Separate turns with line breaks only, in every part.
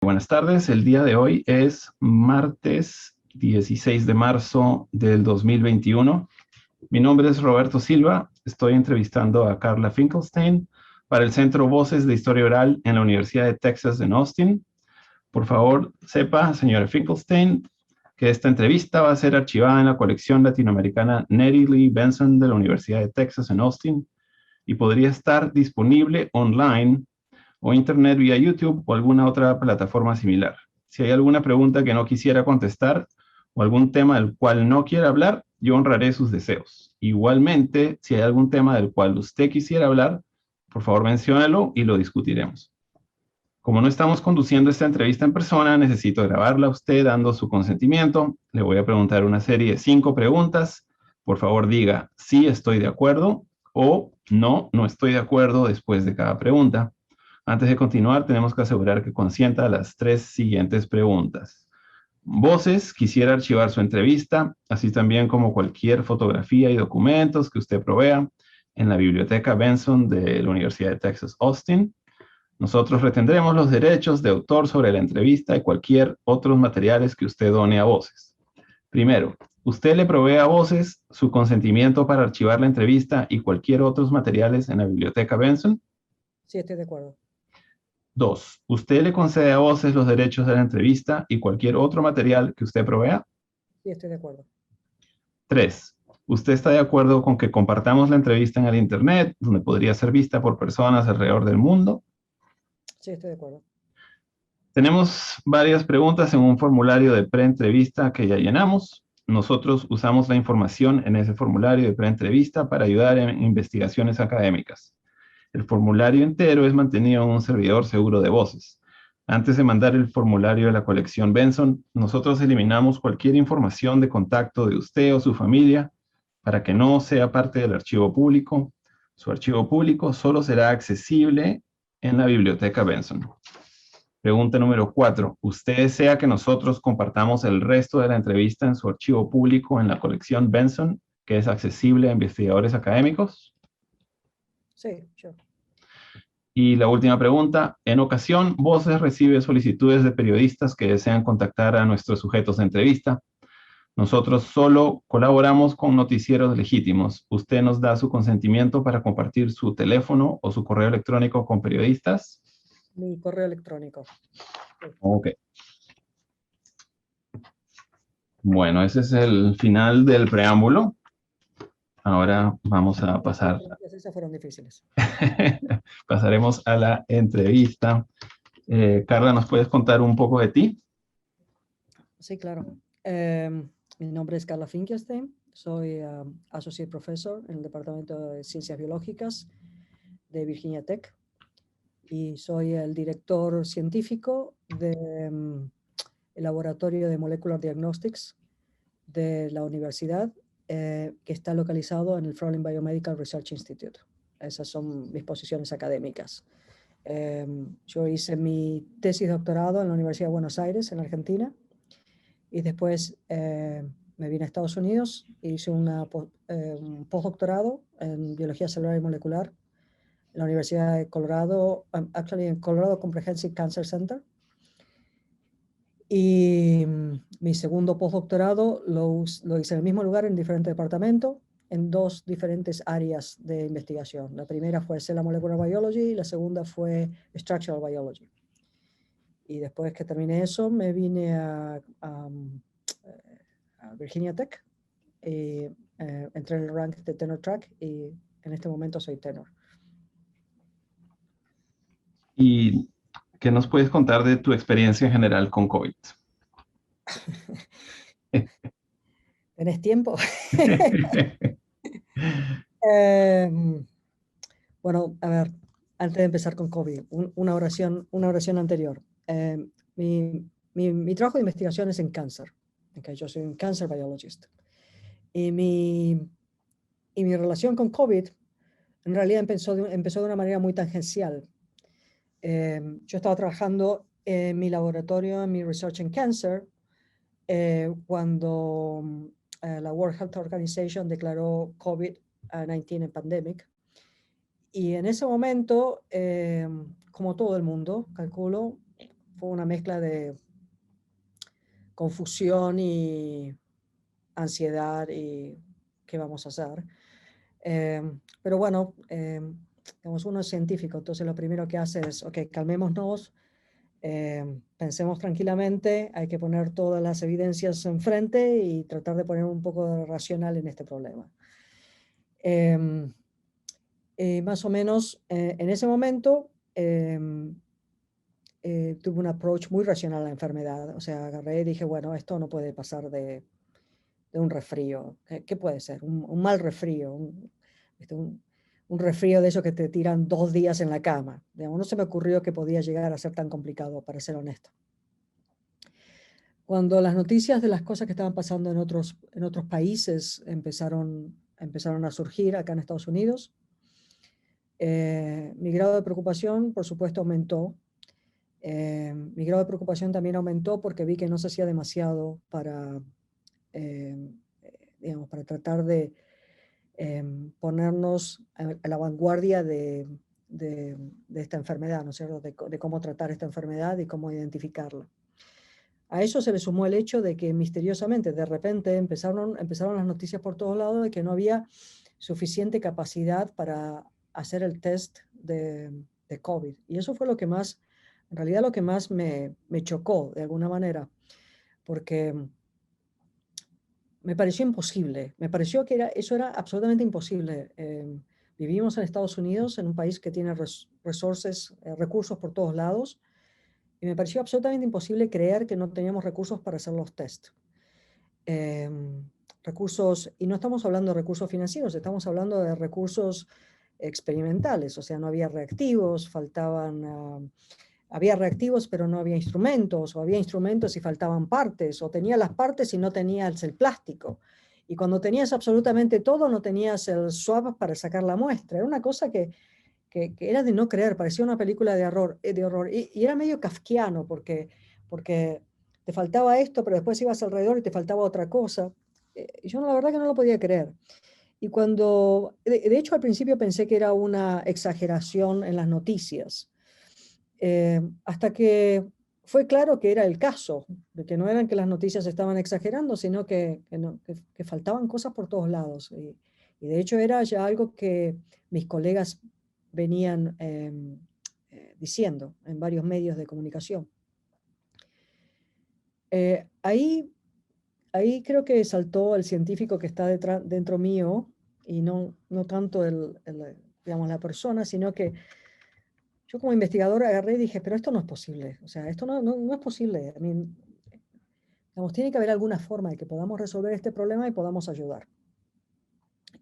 Buenas tardes, el día de hoy es martes 16 de marzo del 2021. Mi nombre es Roberto Silva, estoy entrevistando a Carla Finkelstein para el Centro Voces de Historia Oral en la Universidad de Texas en Austin. Por favor, sepa, señora Finkelstein, que esta entrevista va a ser archivada en la colección latinoamericana Nettie Lee Benson de la Universidad de Texas en Austin y podría estar disponible online o internet vía YouTube o alguna otra plataforma similar. Si hay alguna pregunta que no quisiera contestar o algún tema del cual no quiera hablar, yo honraré sus deseos. Igualmente, si hay algún tema del cual usted quisiera hablar, por favor menciónelo y lo discutiremos. Como no estamos conduciendo esta entrevista en persona, necesito grabarla a usted dando su consentimiento. Le voy a preguntar una serie de 5 preguntas. Por favor, diga sí, estoy de acuerdo o no, no estoy de acuerdo después de cada pregunta. Antes de continuar, tenemos que asegurar que consienta las 3 siguientes preguntas. Voces, quisiera archivar su entrevista, así también como cualquier fotografía y documentos que usted provea en la Biblioteca Benson de la Universidad de Texas, Austin. Nosotros retendremos los derechos de autor sobre la entrevista y cualquier otros materiales que usted done a Voces. Primero, ¿usted le provee a Voces su consentimiento para archivar la entrevista y cualquier otros materiales en la Biblioteca Benson?
Sí, estoy de acuerdo.
2. ¿Usted le concede a Voces los derechos de la entrevista y cualquier otro material que usted provea?
Sí, estoy de acuerdo.
3. ¿Usted está de acuerdo con que compartamos la entrevista en el Internet, donde podría ser vista por personas alrededor del mundo?
Sí, estoy de acuerdo.
Tenemos varias preguntas en un formulario de preentrevista que ya llenamos. Nosotros usamos la información en ese formulario de preentrevista para ayudar en investigaciones académicas. El formulario entero es mantenido en un servidor seguro de Voces. Antes de mandar el formulario de la colección Benson, nosotros eliminamos cualquier información de contacto de usted o su familia para que no sea parte del archivo público. Su archivo público solo será accesible en la biblioteca Benson. Pregunta número 4. ¿Usted desea que nosotros compartamos el resto de la entrevista en su archivo público en la colección Benson, que es accesible a investigadores académicos?
Sí, yo.
Y la última pregunta, en ocasión, Voces recibe solicitudes de periodistas que desean contactar a nuestros sujetos de entrevista. Nosotros solo colaboramos con noticieros legítimos. ¿Usted nos da su consentimiento para compartir su teléfono o su correo electrónico con periodistas?
Mi correo electrónico.
Ok. Bueno, ese es el final del preámbulo. Ahora vamos a pasar.
Esas fueron difíciles.
Pasaremos a la entrevista. Carla, ¿nos puedes contar un poco de ti?
Sí, claro. Mi nombre es Carla Finkelstein. Soy Associate Professor en el Departamento de Ciencias Biológicas de Virginia Tech. Y soy el director científico del Laboratorio de Molecular Diagnostics de la universidad, que está localizado en el Fraulein Biomedical Research Institute. Esas son mis posiciones académicas. Yo hice mi tesis de doctorado en la Universidad de Buenos Aires, en Argentina, y después me vine a Estados Unidos e hice un postdoctorado en biología celular y molecular en la Universidad de Colorado, actually en Colorado Comprehensive Cancer Center. Y mi segundo postdoctorado lo hice en el mismo lugar, en diferente departamento, en 2 diferentes áreas de investigación. La primera fue Cellular Molecular Biology y la segunda fue Structural Biology. Y después que terminé eso, me vine a Virginia Tech y entré en el rank de tenor track y en este momento soy tenor.
¿Y qué nos puedes contar de tu experiencia en general con COVID?
¿Tenés tiempo? Bueno, a ver, antes de empezar con COVID, una oración anterior. Mi trabajo de investigación es en cáncer. Okay, yo soy un cancer biologist. Y mi relación con COVID en realidad empezó de una manera muy tangencial. Yo estaba trabajando en mi laboratorio, en mi research en cancer, cuando la World Health Organization declaró COVID-19 en pandemic. Y en ese momento, como todo el mundo, calculo, fue una mezcla de confusión y ansiedad y qué vamos a hacer. Pero bueno, digamos, uno es científico, entonces lo primero que hace es, ok, calmémonos, pensemos tranquilamente, hay que poner todas las evidencias enfrente y tratar de poner un poco de racional en este problema. Más o menos en ese momento tuve un approach muy racional a la enfermedad, o sea, agarré y dije, bueno, esto no puede pasar de un resfrío. ¿Qué puede ser? Un mal resfrío, un resfrío de esos que te tiran 2 días en la cama. Digamos, no se me ocurrió que podía llegar a ser tan complicado, para ser honesto. Cuando las noticias de las cosas que estaban pasando en otros países empezaron a surgir acá en Estados Unidos, mi grado de preocupación, por supuesto, aumentó. Mi grado de preocupación también aumentó porque vi que no se hacía demasiado para, digamos, para tratar de ponernos a la vanguardia de esta enfermedad, ¿no es cierto? De cómo tratar esta enfermedad y cómo identificarla. A eso se le sumó el hecho de que misteriosamente, de repente, empezaron las noticias por todos lados de que no había suficiente capacidad para hacer el test de COVID. Y eso fue lo que más, en realidad lo que más me chocó de alguna manera, porque me pareció imposible, me pareció que eso era absolutamente imposible. Vivimos en Estados Unidos, en un país que tiene recursos por todos lados, y me pareció absolutamente imposible creer que no teníamos recursos para hacer los test. Recursos, y no estamos hablando de recursos financieros, estamos hablando de recursos experimentales, o sea, no había reactivos, había reactivos pero no había instrumentos, o había instrumentos y faltaban partes, o tenía las partes y no tenías el plástico. Y cuando tenías absolutamente todo, no tenías el swab para sacar la muestra. Era una cosa que era de no creer, parecía una película de horror. Y era medio kafkiano porque te faltaba esto, pero después ibas alrededor y te faltaba otra cosa. Yo la verdad que no lo podía creer. Y cuando, de hecho al principio pensé que era una exageración en las noticias, hasta que fue claro que era el caso, de que no eran que las noticias estaban exagerando, sino que faltaban cosas por todos lados. Y de hecho era ya algo que mis colegas venían diciendo en varios medios de comunicación. Ahí creo que saltó el científico que está dentro mío, y no tanto digamos, la persona, sino que yo como investigador agarré y dije, pero esto no es posible, o sea, esto no es posible. Digamos, tiene que haber alguna forma de que podamos resolver este problema y podamos ayudar.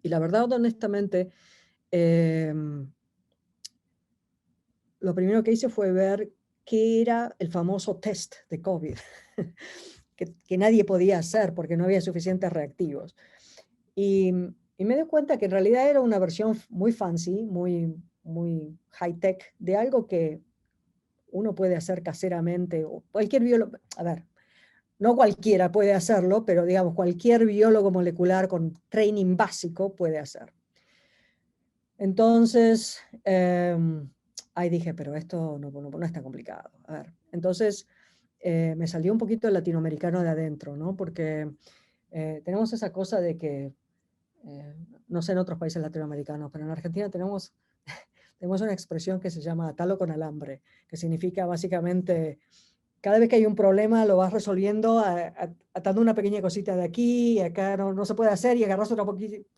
Y la verdad, honestamente, lo primero que hice fue ver qué era el famoso test de COVID, que nadie podía hacer porque no había suficientes reactivos. Y me di cuenta que en realidad era una versión muy fancy, muy high-tech, de algo que uno puede hacer caseramente, o cualquier biólogo, a ver, no cualquiera puede hacerlo, pero digamos, cualquier biólogo molecular con training básico puede hacer. Entonces, ahí dije, pero esto no es tan complicado. A ver, entonces me salió un poquito el latinoamericano de adentro, ¿no? Porque tenemos esa cosa de que, no sé en otros países latinoamericanos, pero en Argentina tenemos una expresión que se llama atalo con alambre, que significa básicamente, cada vez que hay un problema lo vas resolviendo atando una pequeña cosita de aquí, y acá no se puede hacer, y agarras otra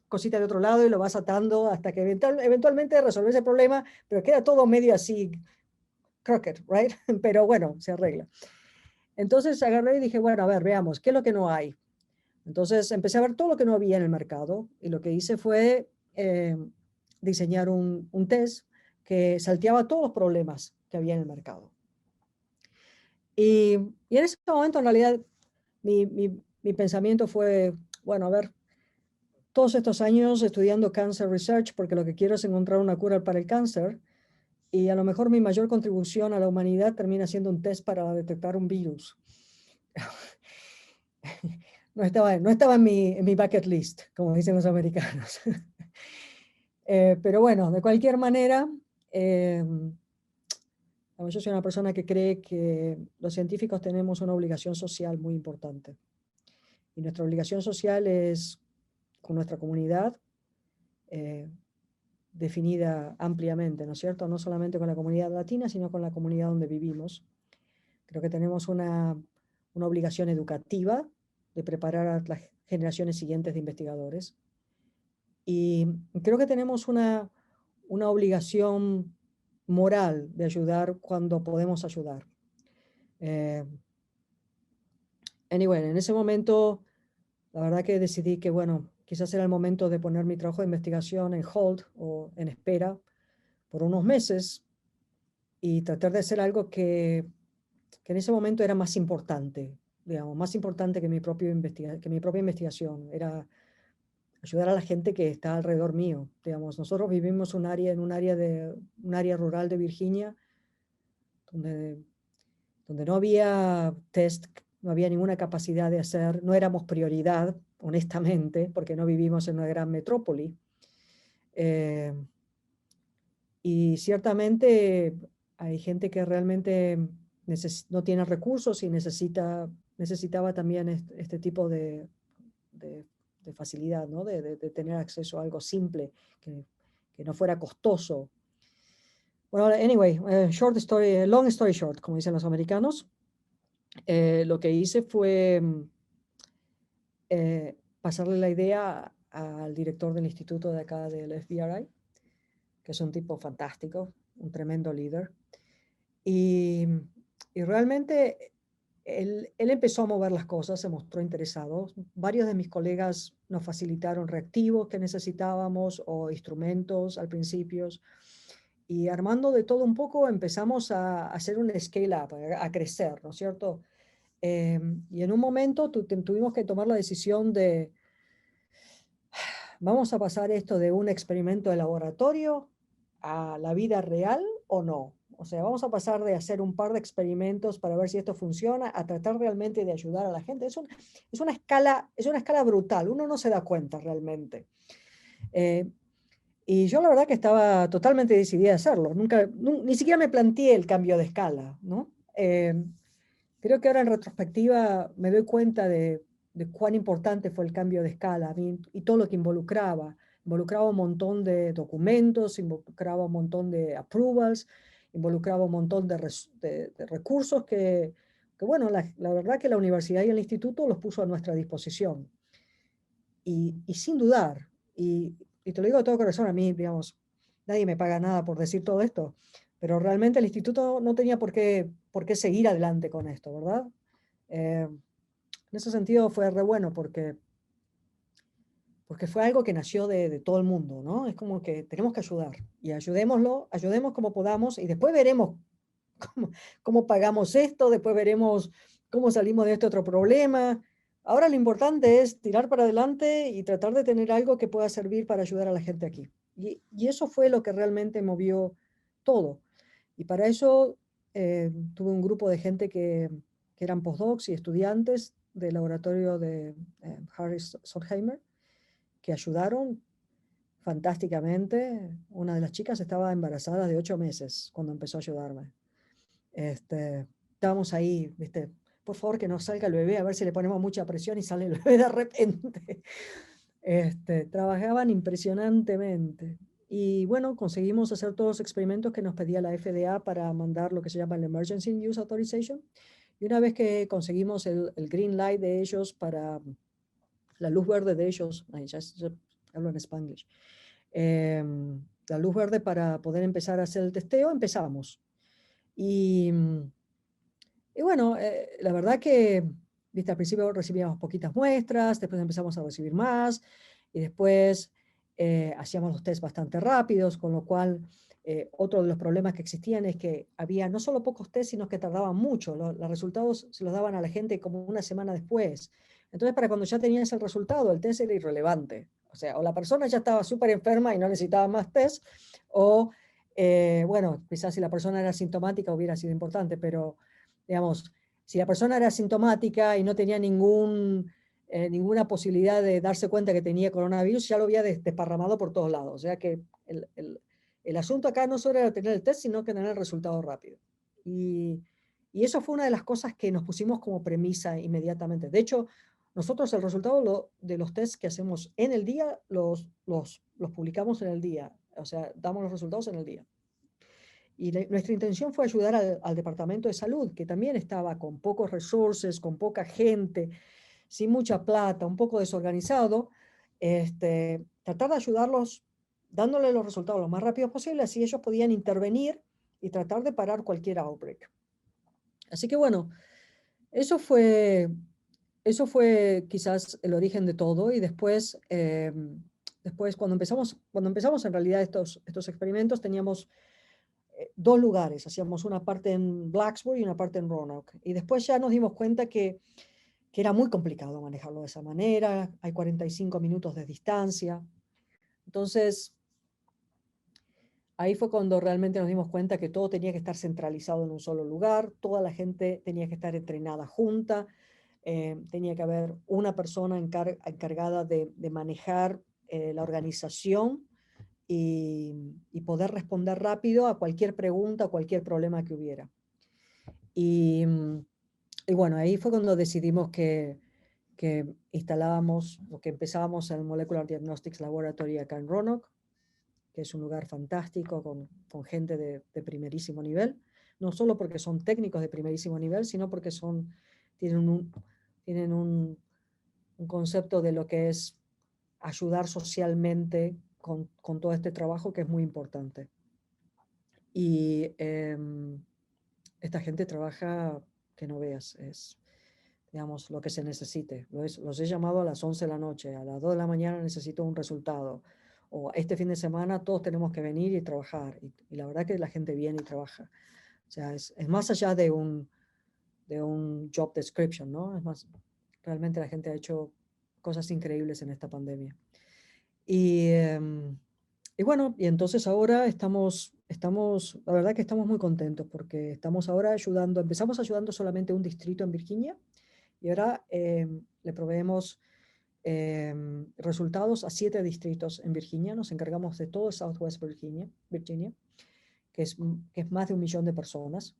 cosita de otro lado y lo vas atando hasta que eventualmente resolves el problema, pero queda todo medio así, crooked, right? Pero bueno, se arregla. Entonces agarré y dije, bueno, a ver, veamos, ¿qué es lo que no hay? Entonces empecé a ver todo lo que no había en el mercado, y lo que hice fue diseñar un test que salteaba todos los problemas que había en el mercado. Y en ese momento, en realidad, mi pensamiento fue, bueno, a ver, todos estos años estudiando cancer research, porque lo que quiero es encontrar una cura para el cáncer, y a lo mejor mi mayor contribución a la humanidad termina siendo un test para detectar un virus. No estaba en mi bucket list, como dicen los americanos. Pero bueno, de cualquier manera, Yo soy una persona que cree que los científicos tenemos una obligación social muy importante. Y nuestra obligación social es con nuestra comunidad, definida ampliamente, ¿no es cierto? No solamente con la comunidad latina, sino con la comunidad donde vivimos. Creo que tenemos una obligación educativa de preparar a las generaciones siguientes de investigadores. Y creo que tenemos una obligación moral de ayudar cuando podemos ayudar. Anyway, en ese momento, la verdad que decidí que, bueno, quizás era el momento de poner mi trabajo de investigación en hold o en espera por unos meses y tratar de hacer algo que en ese momento era más importante, digamos, más importante que mi propia investigación. Era ayudar a la gente que está alrededor mío. Digamos, nosotros vivimos un área rural de Virginia donde no había test, no había ninguna capacidad de hacer, no éramos prioridad, honestamente, porque no vivimos en una gran metrópoli. Y ciertamente hay gente que realmente no tiene recursos y necesitaba también este tipo de facilidad, ¿no? De tener acceso a algo simple, que no fuera costoso. Bueno, anyway, long story short, como dicen los americanos, lo que hice fue pasarle la idea al director del instituto de acá del FBRI, que es un tipo fantástico, un tremendo líder. Y realmente él empezó a mover las cosas, se mostró interesado. Varios de mis colegas nos facilitaron reactivos que necesitábamos o instrumentos al principio. Y armando de todo un poco empezamos a hacer un scale up, a crecer, ¿no es cierto? Y en un momento tuvimos que tomar la decisión de, ¿vamos a pasar esto de un experimento de laboratorio a la vida real o no? O sea, vamos a pasar de hacer un par de experimentos para ver si esto funciona a tratar realmente de ayudar a la gente. Es una escala brutal, uno no se da cuenta realmente. Y yo la verdad que estaba totalmente decidida a hacerlo. Ni siquiera me planteé el cambio de escala, ¿no? Creo que ahora en retrospectiva me doy cuenta de cuán importante fue el cambio de escala y todo lo que involucraba. Involucraba un montón de documentos, involucraba un montón de approvals, involucraba un montón de recursos que bueno, la verdad que la universidad y el instituto los puso a nuestra disposición. Y sin dudar, y te lo digo de todo corazón, a mí, digamos, nadie me paga nada por decir todo esto, pero realmente el instituto no tenía por qué seguir adelante con esto, ¿verdad? En ese sentido fue re bueno porque fue algo que nació de todo el mundo, ¿no? Es como que tenemos que ayudar y ayudemos como podamos y después veremos cómo pagamos esto, después veremos cómo salimos de este otro problema. Ahora lo importante es tirar para adelante y tratar de tener algo que pueda servir para ayudar a la gente aquí. Y eso fue lo que realmente movió todo. Y para eso tuve un grupo de gente que eran postdocs y estudiantes del laboratorio de Harry Sonheimer, que ayudaron fantásticamente. Una de las chicas estaba embarazada de 8 meses cuando empezó a ayudarme. Estábamos ahí, ¿viste? Por favor que no salga el bebé, a ver si le ponemos mucha presión y sale el bebé de repente. Trabajaban impresionantemente. Y bueno, conseguimos hacer todos los experimentos que nos pedía la FDA para mandar lo que se llama el Emergency Use Authorization. Y una vez que conseguimos el green light de ellos para la luz verde de ellos, ya hablo en Spanglish, la luz verde para poder empezar a hacer el testeo, empezamos. Y bueno, la verdad que, viste, al principio recibíamos poquitas muestras, después empezamos a recibir más, y después hacíamos los test bastante rápidos, con lo cual otro de los problemas que existían es que había no solo pocos test, sino que tardaban mucho. Los resultados se los daban a la gente como una semana después. Entonces, para cuando ya tenías el resultado, el test era irrelevante. O sea, o la persona ya estaba súper enferma y no necesitaba más test, o, bueno, quizás si la persona era asintomática hubiera sido importante, pero digamos, si la persona era asintomática y no tenía ninguna posibilidad de darse cuenta que tenía coronavirus, ya lo había desparramado por todos lados. O sea que el asunto acá no solo era tener el test, sino que tener el resultado rápido. Y eso fue una de las cosas que nos pusimos como premisa inmediatamente. De hecho, nosotros el resultado de los tests que hacemos en el día, los publicamos en el día. O sea, damos los resultados en el día. Y nuestra intención fue ayudar al Departamento de Salud, que también estaba con pocos recursos, con poca gente, sin mucha plata, un poco desorganizado. Tratar de ayudarlos dándole los resultados lo más rápido posible, así ellos podían intervenir y tratar de parar cualquier outbreak. Así que bueno, eso fue quizás el origen de todo. Y después, después cuando empezamos en realidad estos experimentos, teníamos dos lugares. Hacíamos una parte en Blacksburg y una parte en Roanoke. Y después ya nos dimos cuenta que era muy complicado manejarlo de esa manera. Hay 45 minutos de distancia. Entonces, ahí fue cuando realmente nos dimos cuenta que todo tenía que estar centralizado en un solo lugar, toda la gente tenía que estar entrenada junta, tenía que haber una persona encargada de manejar la organización y poder responder rápido a cualquier pregunta, a cualquier problema que hubiera. Y bueno, ahí fue cuando decidimos que instalábamos o que empezábamos el Molecular Diagnostics Laboratory acá en Roanoke, que es un lugar fantástico con gente de primerísimo nivel, no solo porque son técnicos de primerísimo nivel, sino porque tienen un concepto de lo que es ayudar socialmente con todo este trabajo que es muy importante. Y esta gente trabaja que no veas, es, digamos, lo que se necesite. Los he llamado a las 11 de la noche, a las 2 de la mañana necesito un resultado, o este fin de semana todos tenemos que venir y trabajar. Y la verdad que la gente viene y trabaja. O sea, es más allá de un job description, ¿no? Es más, realmente la gente ha hecho cosas increíbles en esta pandemia. Y bueno, y entonces ahora estamos, la verdad que estamos muy contentos porque estamos ahora empezamos ayudando solamente un distrito en Virginia y ahora le proveemos resultados a 7 distritos en Virginia. Nos encargamos de todo Southwest Virginia, que es más de 1 millón de personas.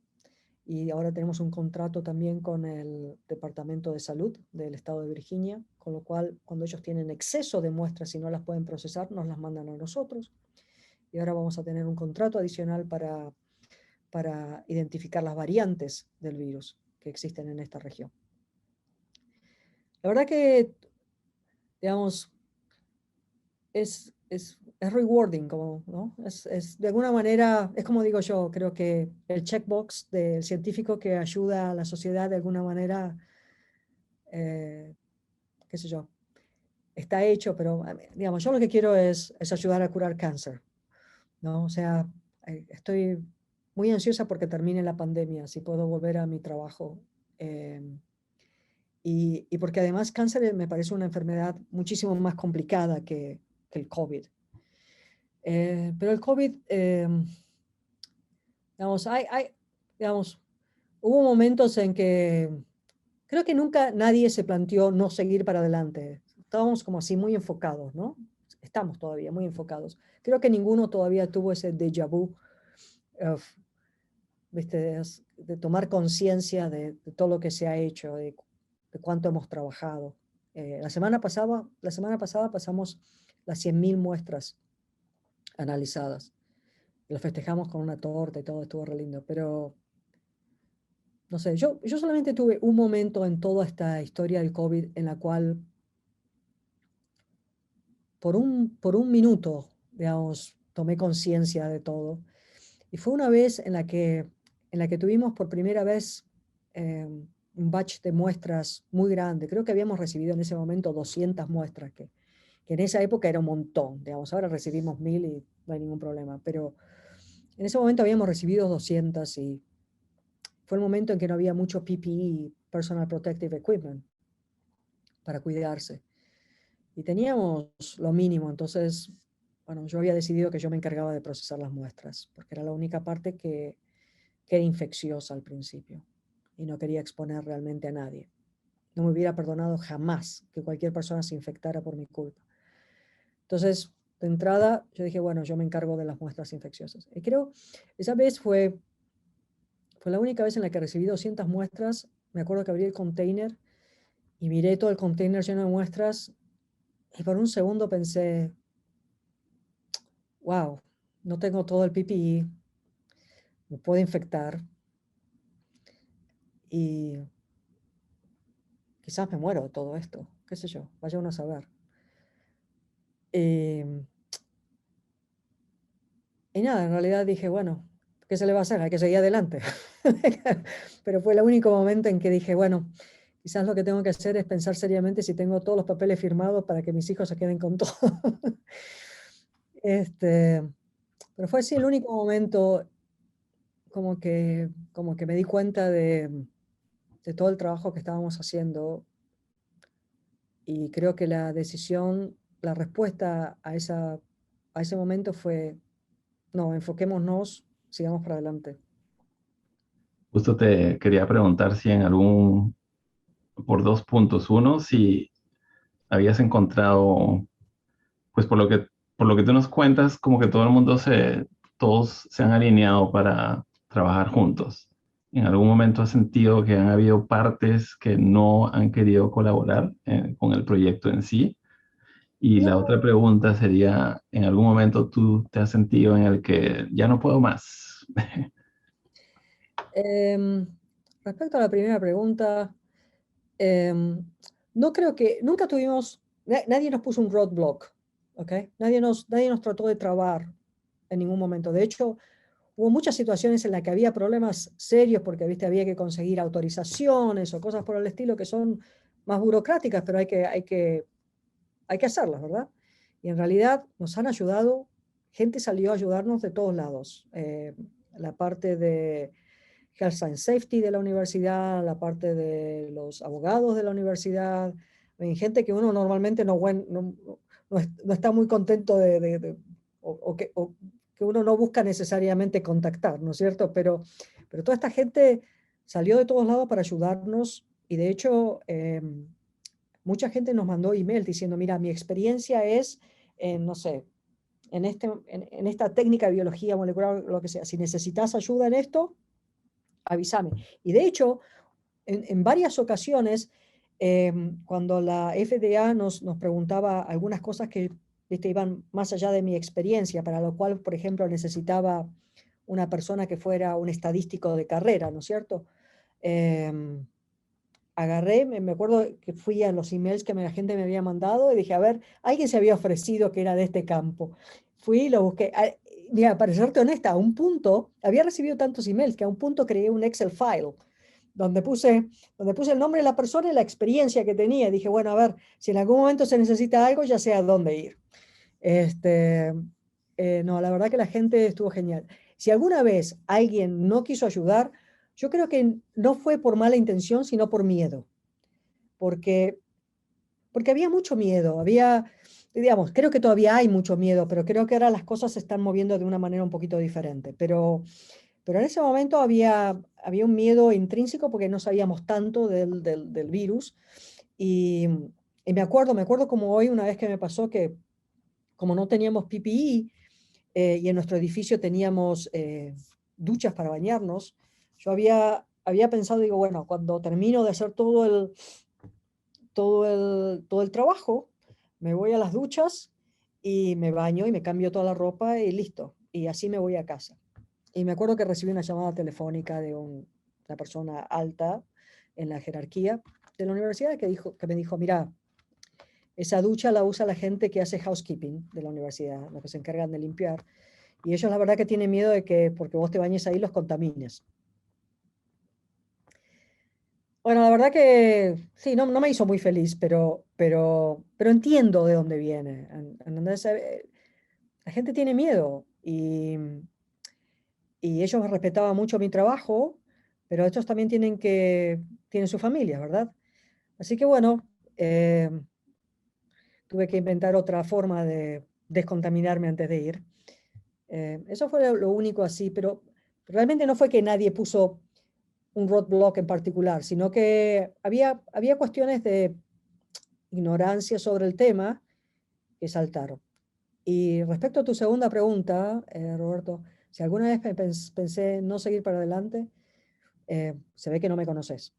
Y ahora tenemos un contrato también con el Departamento de Salud del Estado de Virginia, con lo cual cuando ellos tienen exceso de muestras y no las pueden procesar, nos las mandan a nosotros. Y ahora vamos a tener un contrato adicional para identificar las variantes del virus que existen en esta región. La verdad que, digamos, es rewarding, como, ¿no? De alguna manera, es como digo yo, creo que el checkbox del científico que ayuda a la sociedad de alguna manera, qué sé yo, está hecho, pero digamos, yo lo que quiero es ayudar a curar cáncer, ¿no? O sea, estoy muy ansiosa porque termine la pandemia, si puedo volver a mi trabajo. Y porque además cáncer me parece una enfermedad muchísimo más complicada que el COVID. Pero el COVID, digamos, hubo momentos en que creo que nunca nadie se planteó no seguir para adelante. Estábamos como así muy enfocados, ¿no? Estamos todavía muy enfocados. Creo que ninguno todavía tuvo ese déjà vu, ¿viste? De tomar conciencia de todo lo que se ha hecho, de cuánto hemos trabajado. La semana pasada pasamos las 100.000 muestras analizadas. Lo festejamos con una torta y todo, estuvo re lindo, pero no sé, yo solamente tuve un momento en toda esta historia del COVID en la cual por un minuto, digamos, tomé conciencia de todo. Y fue una vez en la que tuvimos por primera vez un batch de muestras muy grande. Creo que habíamos recibido en ese momento 200 muestras, que en esa época era un montón. Digamos, ahora recibimos 1.000 y no hay ningún problema. Pero en ese momento habíamos recibido 200 y fue el momento en que no había mucho PPE, Personal Protective Equipment, para cuidarse. Y teníamos lo mínimo, entonces, bueno, yo había decidido que yo me encargaba de procesar las muestras, porque era la única parte que era infecciosa al principio y no quería exponer realmente a nadie. No me hubiera perdonado jamás que cualquier persona se infectara por mi culpa. Entonces, de entrada, yo dije, bueno, yo me encargo de las muestras infecciosas. Y creo, esa vez fue Fue la única vez en la que recibí 200 muestras. Me acuerdo que abrí el container y miré todo el container lleno de muestras y por un segundo pensé, wow, no tengo todo el PPE, me puede infectar y quizás me muero de todo esto, qué sé yo, vaya uno a saber. Eh, y nada, en realidad dije, bueno, ¿qué se le va a hacer? Hay que seguir adelante. Pero fue el único momento en que dije, bueno, quizás lo que tengo que hacer es pensar seriamente si tengo todos los papeles firmados para que mis hijos se queden con todo. Este, pero fue así el único momento como que me di cuenta de todo el trabajo que estábamos haciendo y creo que la decisión, la respuesta a ese momento fue, no, enfoquémonos, sigamos para adelante.
Justo te quería preguntar si en algún, por dos puntos. Uno, si habías encontrado, pues por lo que tú nos cuentas, como que todos se han alineado para trabajar juntos. ¿En algún momento has sentido que han habido partes que no han querido colaborar con el proyecto en sí? Y la
No,
otra pregunta sería, ¿en algún momento tú te has sentido en el que ya no puedo más?
em, respecto a la primera pregunta, em, no creo que, nunca tuvimos, nadie nos puso un roadblock, ¿ok? Nadie nos trató de trabar en ningún momento. De hecho, hubo muchas situaciones en las que había problemas serios porque, viste, había que conseguir autorizaciones o cosas por el estilo que son más burocráticas, pero hay que hacerlas, ¿verdad? Y en realidad nos han ayudado, gente salió a ayudarnos de todos lados. La parte de Health and Safety de la universidad, la parte de los abogados de la universidad, gente que uno normalmente no está muy contento o que uno no busca necesariamente contactar, ¿no es cierto? Pero toda esta gente salió de todos lados para ayudarnos y de hecho mucha gente nos mandó email diciendo, mira, mi experiencia es, no sé, en esta técnica de biología molecular, lo que sea, si necesitas ayuda en esto, avísame. Y de hecho, en varias ocasiones, cuando la FDA nos preguntaba algunas cosas que, viste, iban más allá de mi experiencia, para lo cual, por ejemplo, necesitaba una persona que fuera un estadístico de carrera, ¿no es cierto? Agarré, me acuerdo que fui a los emails que la gente me había mandado y dije, a ver, alguien se había ofrecido que era de este campo. Fui y lo busqué. Mira, para serte honesta, a un punto, había recibido tantos emails que a un punto creé un Excel file donde puse el nombre de la persona y la experiencia que tenía. Dije, bueno, a ver, si en algún momento se necesita algo, ya sé a dónde ir. Este, no, la verdad que la gente estuvo genial. Si alguna vez alguien no quiso ayudar, yo creo que no fue por mala intención, sino por miedo, porque, porque había mucho miedo, había, digamos, creo que todavía hay mucho miedo, pero creo que ahora las cosas se están moviendo de una manera un poquito diferente. Pero en ese momento había un miedo intrínseco porque no sabíamos tanto del virus. Y, y me acuerdo como hoy, una vez que me pasó que como no teníamos PPE y en nuestro edificio teníamos duchas para bañarnos, yo había pensado, digo, bueno, cuando termino de hacer todo el trabajo, me voy a las duchas y me baño y me cambio toda la ropa y listo. Y así me voy a casa. Y me acuerdo que recibí una llamada telefónica de una persona alta en la jerarquía de la universidad que me dijo, mira, esa ducha la usa la gente que hace housekeeping de la universidad, los que se encargan de limpiar. Y ellos la verdad que tienen miedo de que porque vos te bañes ahí los contamines. Bueno, la verdad que sí, no me hizo muy feliz, pero entiendo de dónde viene. ¿Entendés? La gente tiene miedo y ellos respetaban mucho mi trabajo, pero estos también tienen su familia, ¿verdad? Así que bueno, tuve que inventar otra forma de descontaminarme antes de ir. Eso fue lo único así, pero realmente no fue que nadie puso un roadblock en particular, sino que había cuestiones de ignorancia sobre el tema que saltaron. Y respecto a tu segunda pregunta, Roberto, si alguna vez pensé no seguir para adelante, Se ve que no me conoces.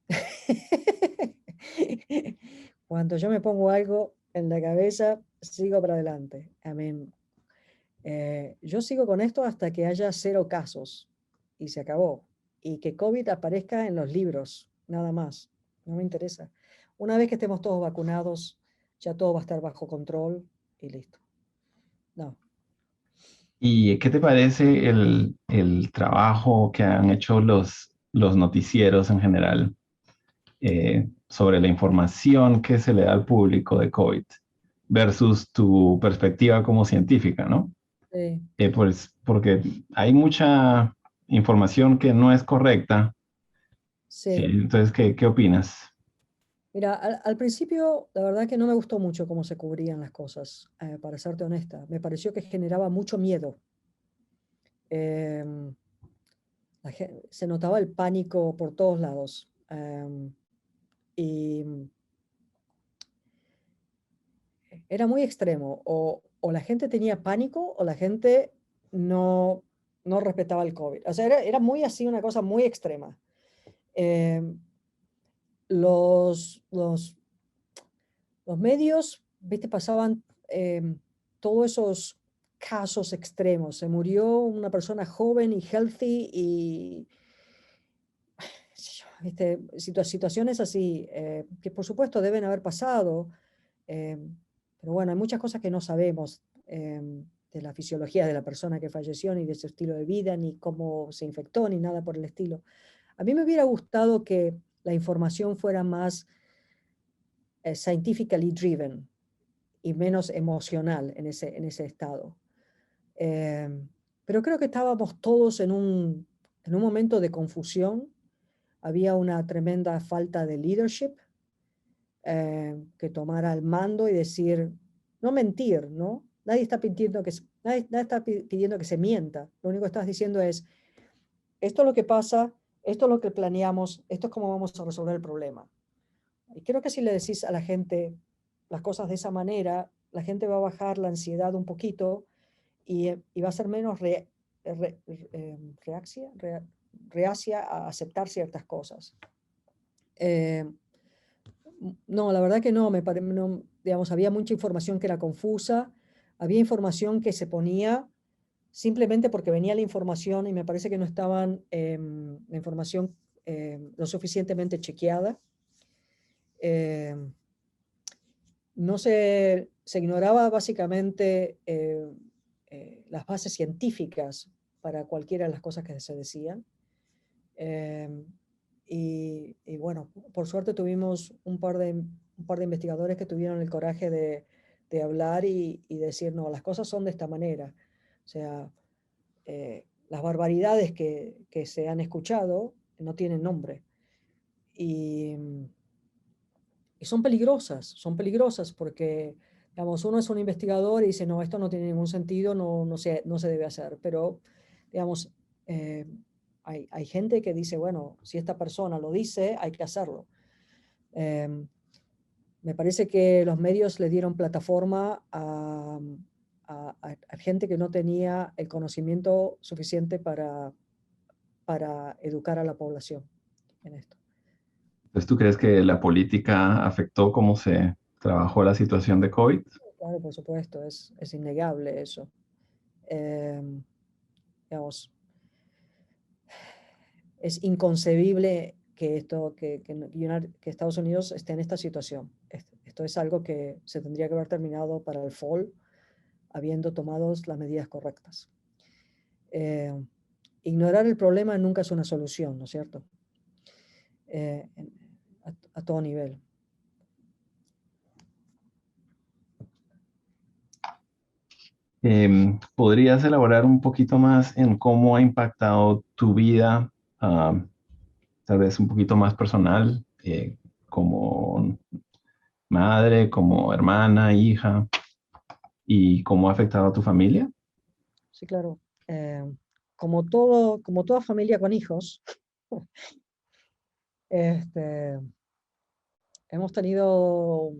Cuando yo me pongo algo en la cabeza, sigo para adelante. I mean, yo sigo con esto hasta que haya 0 casos y se acabó. Y que COVID aparezca en los libros, nada más. No me interesa. Una vez que estemos todos vacunados, ya todo va a estar bajo control y listo. No.
¿Y qué te parece el trabajo que han hecho los noticieros en general sobre la información que se le da al público de COVID versus tu perspectiva como científica, ¿no?
Sí.
Pues porque hay mucha información que no es correcta.
Sí.
Entonces, ¿qué opinas?
Mira, al principio la verdad que no me gustó mucho cómo se cubrían las cosas, para serte honesta. Me pareció que generaba mucho miedo. Em, Se notaba el pánico por todos lados. Y era muy extremo. O la gente tenía pánico o la gente no, no respetaba el COVID. O sea, era muy así, una cosa muy extrema. Em, los, los, los medios, viste, pasaban todos esos casos extremos. Se murió una persona joven y healthy y qué sé yo, ¿viste? Situaciones así, que por supuesto deben haber pasado, eh, pero bueno, hay muchas cosas que no sabemos de la fisiología de la persona que falleció, ni de su estilo de vida, ni cómo se infectó, ni nada por el estilo. A mí me hubiera gustado que la información fuera más scientifically driven y menos emocional en ese estado. Eh, pero creo que estábamos todos en un momento de confusión. Había una tremenda falta de leadership, que tomara el mando y decir, no mentir, ¿no? Nadie está pidiendo nadie está pidiendo que se mienta. Lo único que estás diciendo es, esto es lo que pasa, esto es lo que planeamos, esto es cómo vamos a resolver el problema. Y creo que si le decís a la gente las cosas de esa manera, la gente va a bajar la ansiedad un poquito y va a ser menos reacia a aceptar ciertas cosas. Eh, no, la verdad que no, no, digamos, había mucha información que era confusa, había información que se ponía simplemente porque venía la información y me parece que no estaban la información lo suficientemente chequeada. Eh, no se ignoraba básicamente las bases científicas para cualquiera de las cosas que se decían. Eh, y bueno, por suerte tuvimos un par de investigadores que tuvieron el coraje de hablar y decir, no, las cosas son de esta manera. O sea, las barbaridades que se han escuchado no tienen nombre. Y, y son peligrosas porque, digamos, uno es un investigador y dice, no, esto no tiene ningún sentido, no se debe hacer. Pero, digamos, eh, hay gente que dice, bueno, si esta persona lo dice, hay que hacerlo. Eh, Me parece que los medios le dieron plataforma a gente que no tenía el conocimiento suficiente para educar a la población en esto.
Entonces, ¿tú crees que la política afectó cómo se trabajó la situación de COVID?
Claro, por supuesto, es innegable eso. Eh, digamos, es inconcebible que que Estados Unidos esté en esta situación. Esto es algo que se tendría que haber terminado para el fall, habiendo tomado las medidas correctas. Eh, Ignorar el problema nunca es una solución, ¿no es cierto? Eh, a todo nivel.
¿Podrías elaborar un poquito más en cómo ha impactado tu vida, tal vez un poquito más personal, como madre, como hermana, hija, y cómo ha afectado a tu familia?
Sí, claro. Eh, como toda familia con hijos, este, hemos tenido,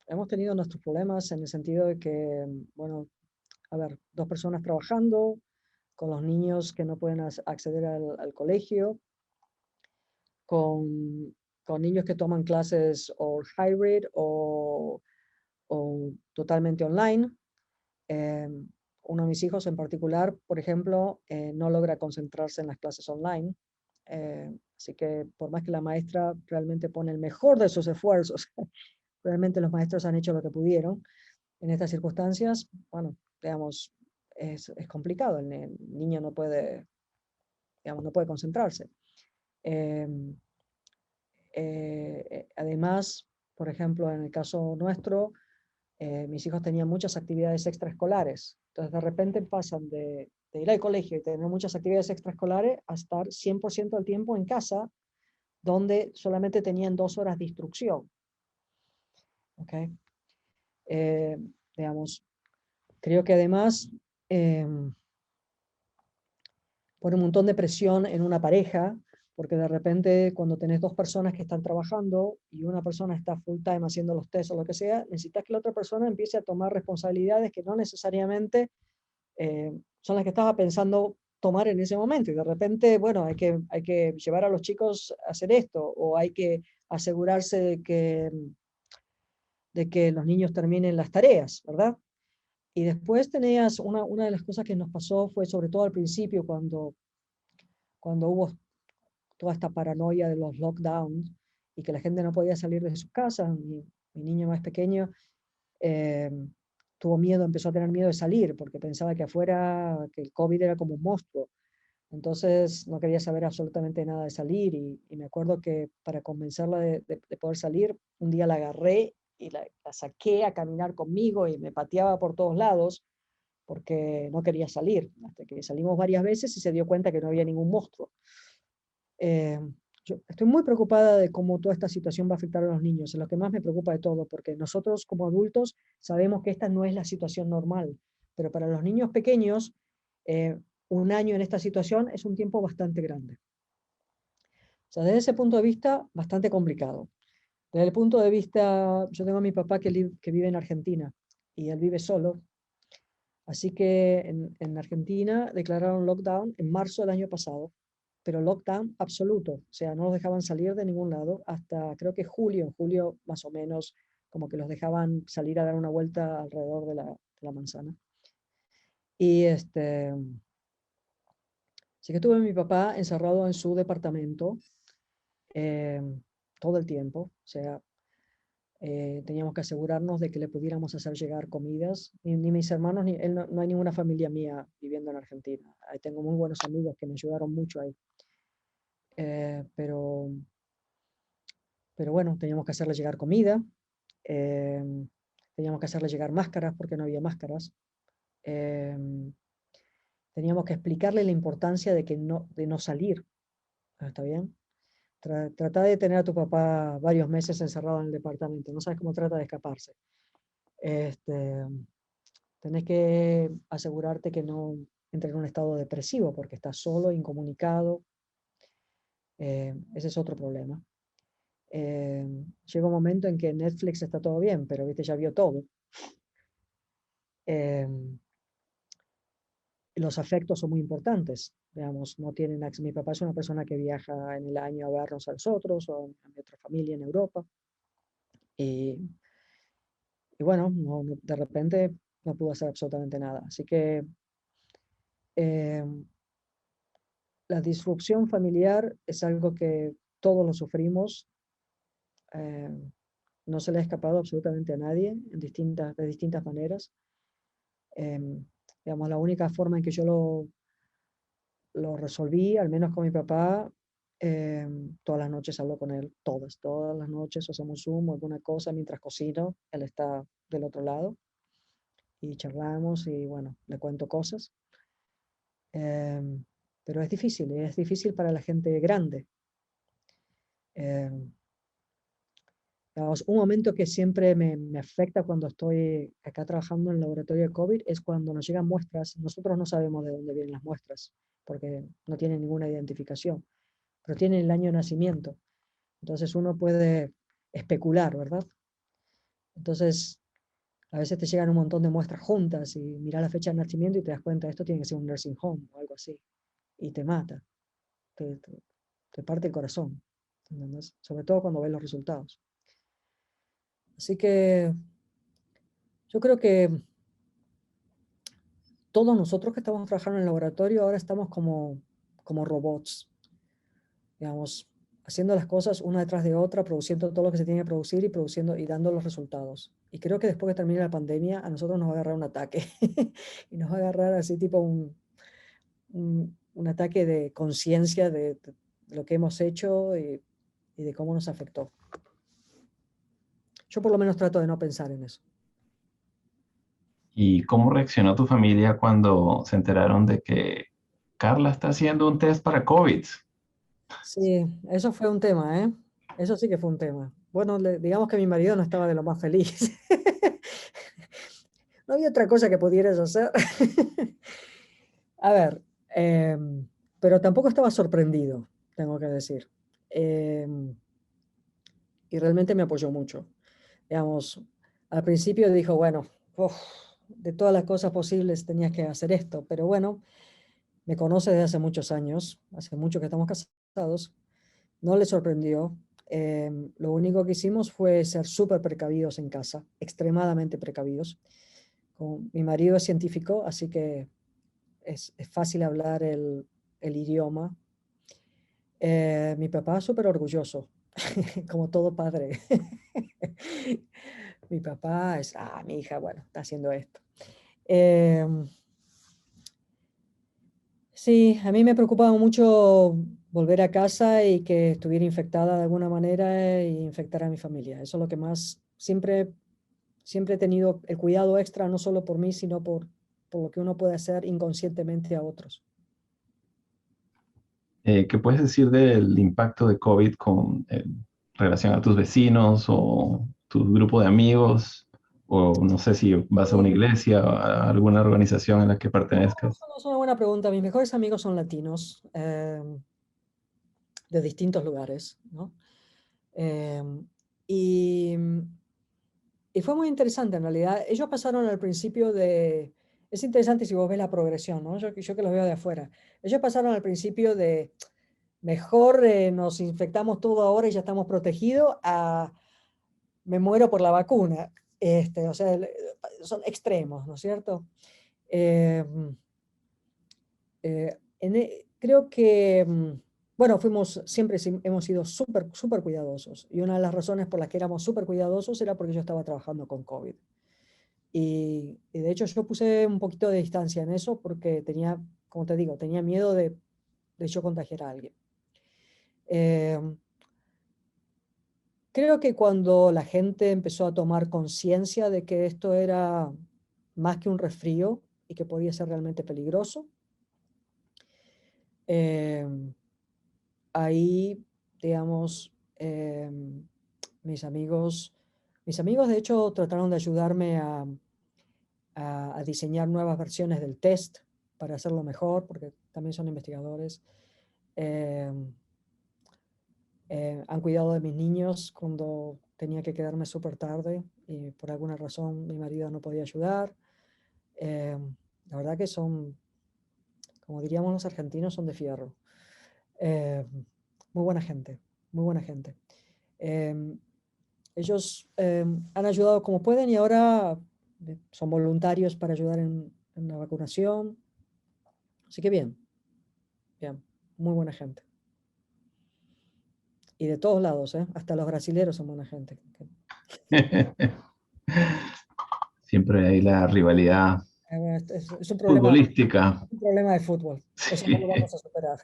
hemos tenido nuestros problemas en el sentido de que, bueno, a ver, 2 personas trabajando, con los niños que no pueden acceder al colegio, con niños que toman clases o hybrid o totalmente online. Uno de mis hijos en particular, por ejemplo, no logra concentrarse en las clases online. Así que por más que la maestra realmente pone el mejor de sus esfuerzos, realmente los maestros han hecho lo que pudieron. En estas circunstancias, bueno, digamos, es complicado. El niño no puede, digamos, no puede concentrarse. Eh, Además, por ejemplo, en el caso nuestro, mis hijos tenían muchas actividades extraescolares. Entonces, de repente pasan de ir al colegio y tener muchas actividades extraescolares a estar 100% del tiempo en casa, donde solamente tenían 2 horas de instrucción. ¿Okay? Digamos, creo que además pone un montón de presión en una pareja, porque de repente cuando tenés 2 personas que están trabajando y una persona está full time haciendo los test o lo que sea, necesitas que la otra persona empiece a tomar responsabilidades que no necesariamente son las que estaba pensando tomar en ese momento. Y de repente, bueno, hay que llevar a los chicos a hacer esto, o hay que asegurarse de que los niños terminen las tareas, ¿verdad? Y después tenías una de las cosas que nos pasó fue sobre todo al principio cuando hubo toda esta paranoia de los lockdowns y que la gente no podía salir de sus casas. Mi niño más pequeño tuvo miedo, empezó a tener miedo de salir porque pensaba que afuera, que el COVID era como un monstruo. Entonces no quería saber absolutamente nada de salir y me acuerdo que para convencerla de poder salir, un día la agarré y la saqué a caminar conmigo y me pateaba por todos lados porque no quería salir, hasta que salimos varias veces y se dio cuenta que no había ningún monstruo. Eh, yo estoy muy preocupada de cómo toda esta situación va a afectar a los niños, es lo que más me preocupa de todo, porque nosotros como adultos sabemos que esta no es la situación normal, pero para los niños pequeños, un año en esta situación es un tiempo bastante grande. O sea, desde ese punto de vista, bastante complicado. Desde el punto de vista, yo tengo a mi papá que vive en Argentina y él vive solo. Así que en Argentina declararon lockdown en marzo del año pasado, pero lockdown absoluto, o sea, no los dejaban salir de ningún lado hasta creo que julio, en julio más o menos, como que los dejaban salir a dar una vuelta alrededor de la manzana. Y así que tuve a mi papá encerrado en su departamento eh, todo el tiempo, o sea, teníamos que asegurarnos de que le pudiéramos hacer llegar comidas. Ni mis hermanos, ni él, no hay ninguna familia mía viviendo en Argentina. Ahí tengo muy buenos amigos que me ayudaron mucho ahí. Eh, pero, pero bueno, teníamos que hacerle llegar comida, eh, teníamos que hacerle llegar máscaras porque no había máscaras. eh, Teníamos que explicarle la importancia de no salir. ¿Está bien? Trata de tener a tu papá varios meses encerrado en el departamento. No sabes cómo trata de escaparse. Este, Tenés que asegurarte que no entre en un estado depresivo porque estás solo, incomunicado. Ese es otro problema. Llega un momento en que Netflix está todo bien, pero viste, ya vio todo. Eh, los afectos son muy importantes. Digamos, no tienen acceso. Mi papá es una persona que viaja en el año a vernos a nosotros o a mi otra familia en Europa. Y, y bueno, de repente no pudo hacer absolutamente nada. Así que eh, la disrupción familiar es algo que todos lo sufrimos. Eh, no se le ha escapado absolutamente a nadie de distintas maneras. Eh, digamos, la única forma en que yo lo resolví, al menos con mi papá, todas las noches hablo con él, todas las noches hacemos Zoom o alguna cosa mientras cocino, él está del otro lado y charlamos y bueno, le cuento cosas. Eh, pero es difícil para la gente grande. Eh, Digamos, un momento que siempre me afecta cuando estoy acá trabajando en el laboratorio de COVID es cuando nos llegan muestras. Nosotros no sabemos de dónde vienen las muestras porque no tienen ninguna identificación, pero tienen el año de nacimiento. Entonces uno puede especular, ¿verdad? Entonces, a veces te llegan un montón de muestras juntas y miras la fecha de nacimiento y te das cuenta, esto tiene que ser un nursing home o algo así. Y te mata, te, te, te parte el corazón. ¿entendés? Sobre todo cuando ves los resultados. Así que yo creo que todos nosotros que estamos trabajando en el laboratorio ahora estamos como robots, digamos, haciendo las cosas una detrás de otra, produciendo todo lo que se tiene que producir y produciendo y dando los resultados. Y creo que después que termine la pandemia, a nosotros nos va a agarrar un ataque. Y nos va a agarrar así tipo un ataque de conciencia de lo que hemos hecho y de cómo nos afectó. Yo por lo menos trato de no pensar en eso.
¿Y cómo reaccionó tu familia cuando se enteraron de que Carla está haciendo un test para COVID?
Sí, eso fue un tema, ¿eh? Eso sí que fue un tema. Bueno, digamos que mi marido no estaba de lo más feliz. No había otra cosa que pudieras hacer. A ver, pero tampoco estaba sorprendido, tengo que decir. Y realmente me apoyó mucho. Digamos, al principio dijo, bueno, uf, de todas las cosas posibles tenías que hacer esto, pero bueno, me conoce desde hace muchos años, hace mucho que estamos casados, no le sorprendió. Lo único que hicimos fue ser súper precavidos en casa, extremadamente precavidos. Mi marido es científico, así que es fácil hablar el idioma. Mi papá es súper orgulloso, como todo padre. Mi papá es, mi hija, bueno, está haciendo esto. Sí, a mí me preocupaba mucho volver a casa y que estuviera infectada de alguna manera e infectar a mi familia. Eso es lo que más, siempre he tenido el cuidado extra, no solo por mí, sino por lo que uno puede hacer inconscientemente a otros.
¿Qué puedes decir del impacto de COVID con relación a tus vecinos o tu grupo de amigos? O no sé si vas a una iglesia o a alguna organización en la que pertenezcas.
Es una buena pregunta. Mis mejores amigos son latinos, de distintos lugares, ¿no? Eh, y, y fue muy interesante en realidad. Ellos pasaron al principio de... Es interesante si vos ves la progresión, ¿no? Yo que los veo de afuera. Ellos pasaron al principio de mejor nos infectamos todo ahora y ya estamos protegidos a me muero por la vacuna. O sea, son extremos, ¿no es cierto? Eh, Creo que, bueno, siempre hemos sido súper, súper cuidadosos. Y una de las razones por las que éramos súper cuidadosos era porque yo estaba trabajando con COVID. Y de hecho yo puse un poquito de distancia en eso porque tenía, como te digo, tenía miedo de yo contagiar a alguien. Eh, Creo que cuando la gente empezó a tomar conciencia de que esto era más que un resfrío y que podía ser realmente peligroso, eh, ahí, digamos, mis amigos, mis amigos de hecho trataron de ayudarme a diseñar nuevas versiones del test para hacerlo mejor, porque también son investigadores. Eh, Han cuidado de mis niños cuando tenía que quedarme súper tarde y por alguna razón mi marido no podía ayudar. Eh, la verdad que son, como diríamos los argentinos, son de fierro. Eh, Muy buena gente, muy buena gente. Eh, Ellos han ayudado como pueden y ahora son voluntarios para ayudar en la vacunación. Así que bien, bien, muy buena gente. Y de todos lados, ¿eh? Hasta los brasileros son buena gente.
Siempre hay la rivalidad
Bueno, es
futbolística.
un problema de fútbol. Eso no lo
Sí.
vamos a superar.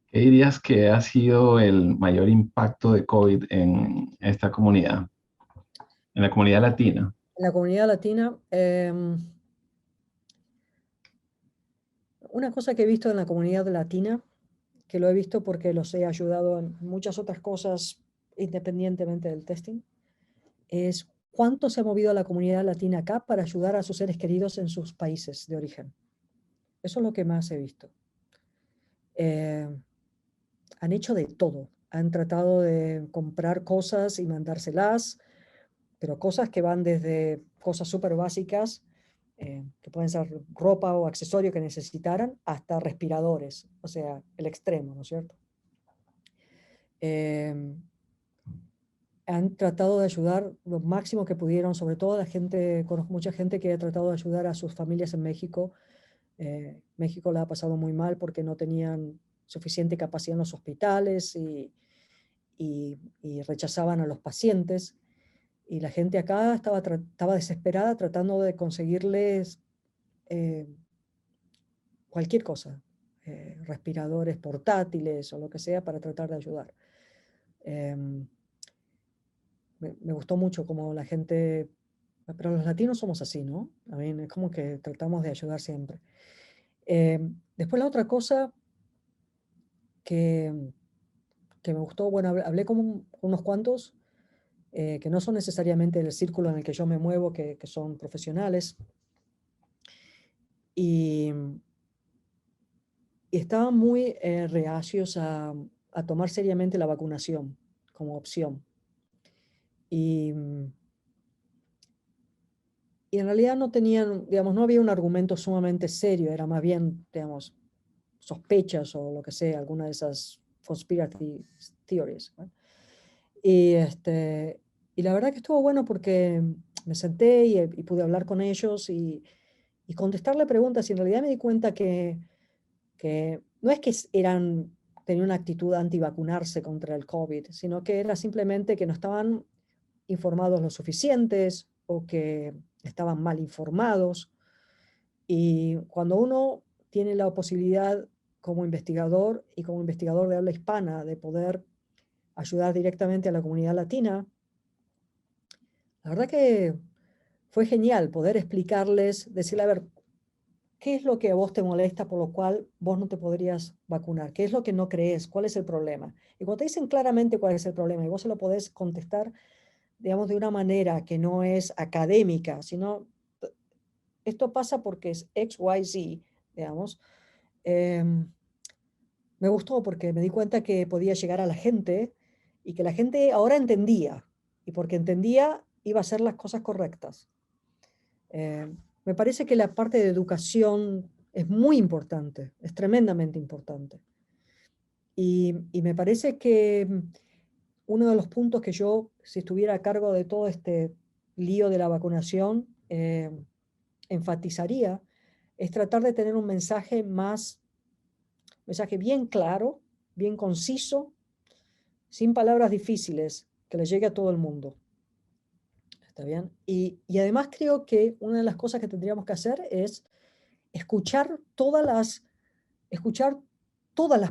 ¿Qué dirías que ha sido el mayor impacto de COVID en esta comunidad, en la comunidad latina?
En la comunidad latina, una cosa que he visto en la comunidad latina, que lo he visto porque los he ayudado en muchas otras cosas independientemente del testing, es cuánto se ha movido la comunidad latina acá para ayudar a sus seres queridos en sus países de origen. Eso es lo que más he visto. Eh, Han hecho de todo. Han tratado de comprar cosas y mandárselas, pero cosas que van desde cosas súper básicas, que pueden ser ropa o accesorio que necesitaran, hasta respiradores, o sea, el extremo, ¿no es cierto? Han tratado de ayudar lo máximo que pudieron, sobre todo la gente, conozco mucha gente que ha tratado de ayudar a sus familias en México. México la ha pasado muy mal porque no tenían suficiente capacidad en los hospitales y rechazaban a los pacientes. Y la gente acá estaba desesperada tratando de conseguirles cualquier cosa, respiradores portátiles o lo que sea para tratar de ayudar. Me gustó mucho como la gente, pero los latinos somos así, ¿no? A mí es como que tratamos de ayudar siempre. Después la otra cosa que, que me gustó, bueno, hablé con unos cuantos que no son necesariamente del círculo en el que yo me muevo, que son profesionales, y, y estaban muy reacios a tomar seriamente la vacunación como opción. Y en realidad no tenían, digamos, no había un argumento sumamente serio, era más bien, digamos, sospechas o lo que sea, alguna de esas conspiracy theories, ¿no? Y la verdad que estuvo bueno porque me senté y pude hablar con ellos y contestarle preguntas y en realidad me di cuenta que no es que tenían una actitud anti-vacunarse contra el COVID, sino que era simplemente que no estaban informados lo suficientes o que estaban mal informados. Y cuando uno tiene la posibilidad como investigador y como investigador de habla hispana de poder ayudar directamente a la comunidad latina, la verdad que fue genial poder explicarles, decirle, a ver, ¿qué es lo que a vos te molesta por lo cual vos no te podrías vacunar? ¿Qué es lo que no crees? ¿Cuál es el problema? Y cuando te dicen claramente cuál es el problema y vos se lo podés contestar, digamos, de una manera que no es académica, sino esto pasa porque es X, Y, Z, digamos. Me gustó porque me di cuenta que podía llegar a la gente y que la gente ahora entendía. Y porque entendía, iba a hacer las cosas correctas. Me parece que la parte de educación es muy importante, es tremendamente importante. Y me parece que uno de los puntos que yo, si estuviera a cargo de todo este lío de la vacunación, enfatizaría, es tratar de tener un mensaje bien claro, bien conciso, sin palabras difíciles, que le llegue a todo el mundo. ¿Está bien? Y además creo que una de las cosas que tendríamos que hacer es escuchar todas las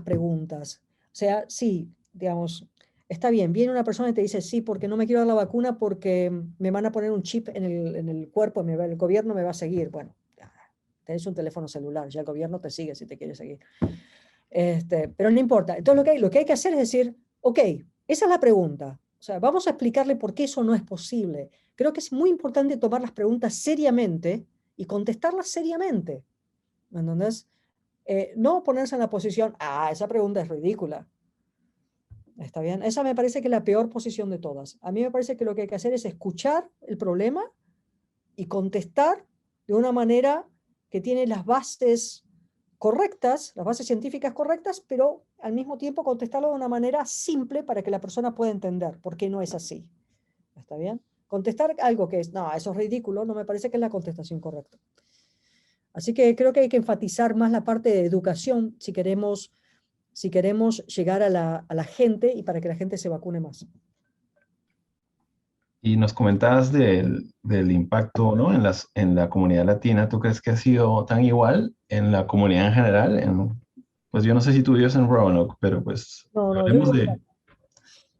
preguntas. O sea, sí, digamos, está bien, viene una persona y te dice, sí, porque no me quiero dar la vacuna porque me van a poner un chip en el cuerpo, el gobierno me va a seguir. Bueno, tenés un teléfono celular, ya el gobierno te sigue si te quiere seguir. Pero no importa. Entonces lo que hay que hacer es decir, ok, esa es la pregunta. O sea, vamos a explicarle por qué eso no es posible. Creo que es muy importante tomar las preguntas seriamente y contestarlas seriamente. ¿Me entendés? No ponerse en la posición, esa pregunta es ridícula. ¿Está bien? Esa me parece que es la peor posición de todas. A mí me parece que lo que hay que hacer es escuchar el problema y contestar de una manera que tiene las bases correctas, las bases científicas correctas, pero al mismo tiempo contestarlo de una manera simple para que la persona pueda entender por qué no es así. ¿Está bien? Contestar algo que es, no, eso es ridículo, no me parece que es la contestación correcta. Así que creo que hay que enfatizar más la parte de educación si queremos llegar a la gente y para que la gente se vacune más.
Y nos comentabas del impacto, ¿no? En la comunidad latina. ¿Tú crees que ha sido tan igual en la comunidad en general? Pues yo no sé si tú vives en Roanoke, pero pues
No, no, yo
hablemos
vivo
de...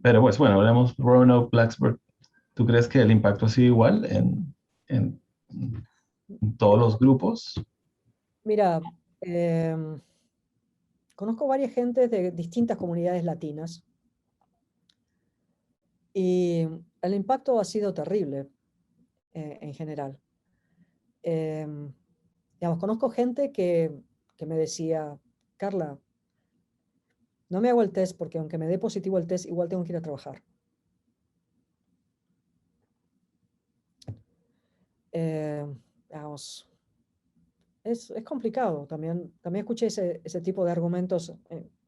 Pero pues bueno, hablemos Roanoke, Blacksburg. ¿Tú crees que el impacto ha sido igual en todos los grupos?
mira, conozco varias gentes de distintas comunidades latinas y el impacto ha sido terrible en general. Digamos, conozco gente que me decía, Carla, no me hago el test porque aunque me dé positivo el test, igual tengo que ir a trabajar. Digamos, es complicado. También escuché ese tipo de argumentos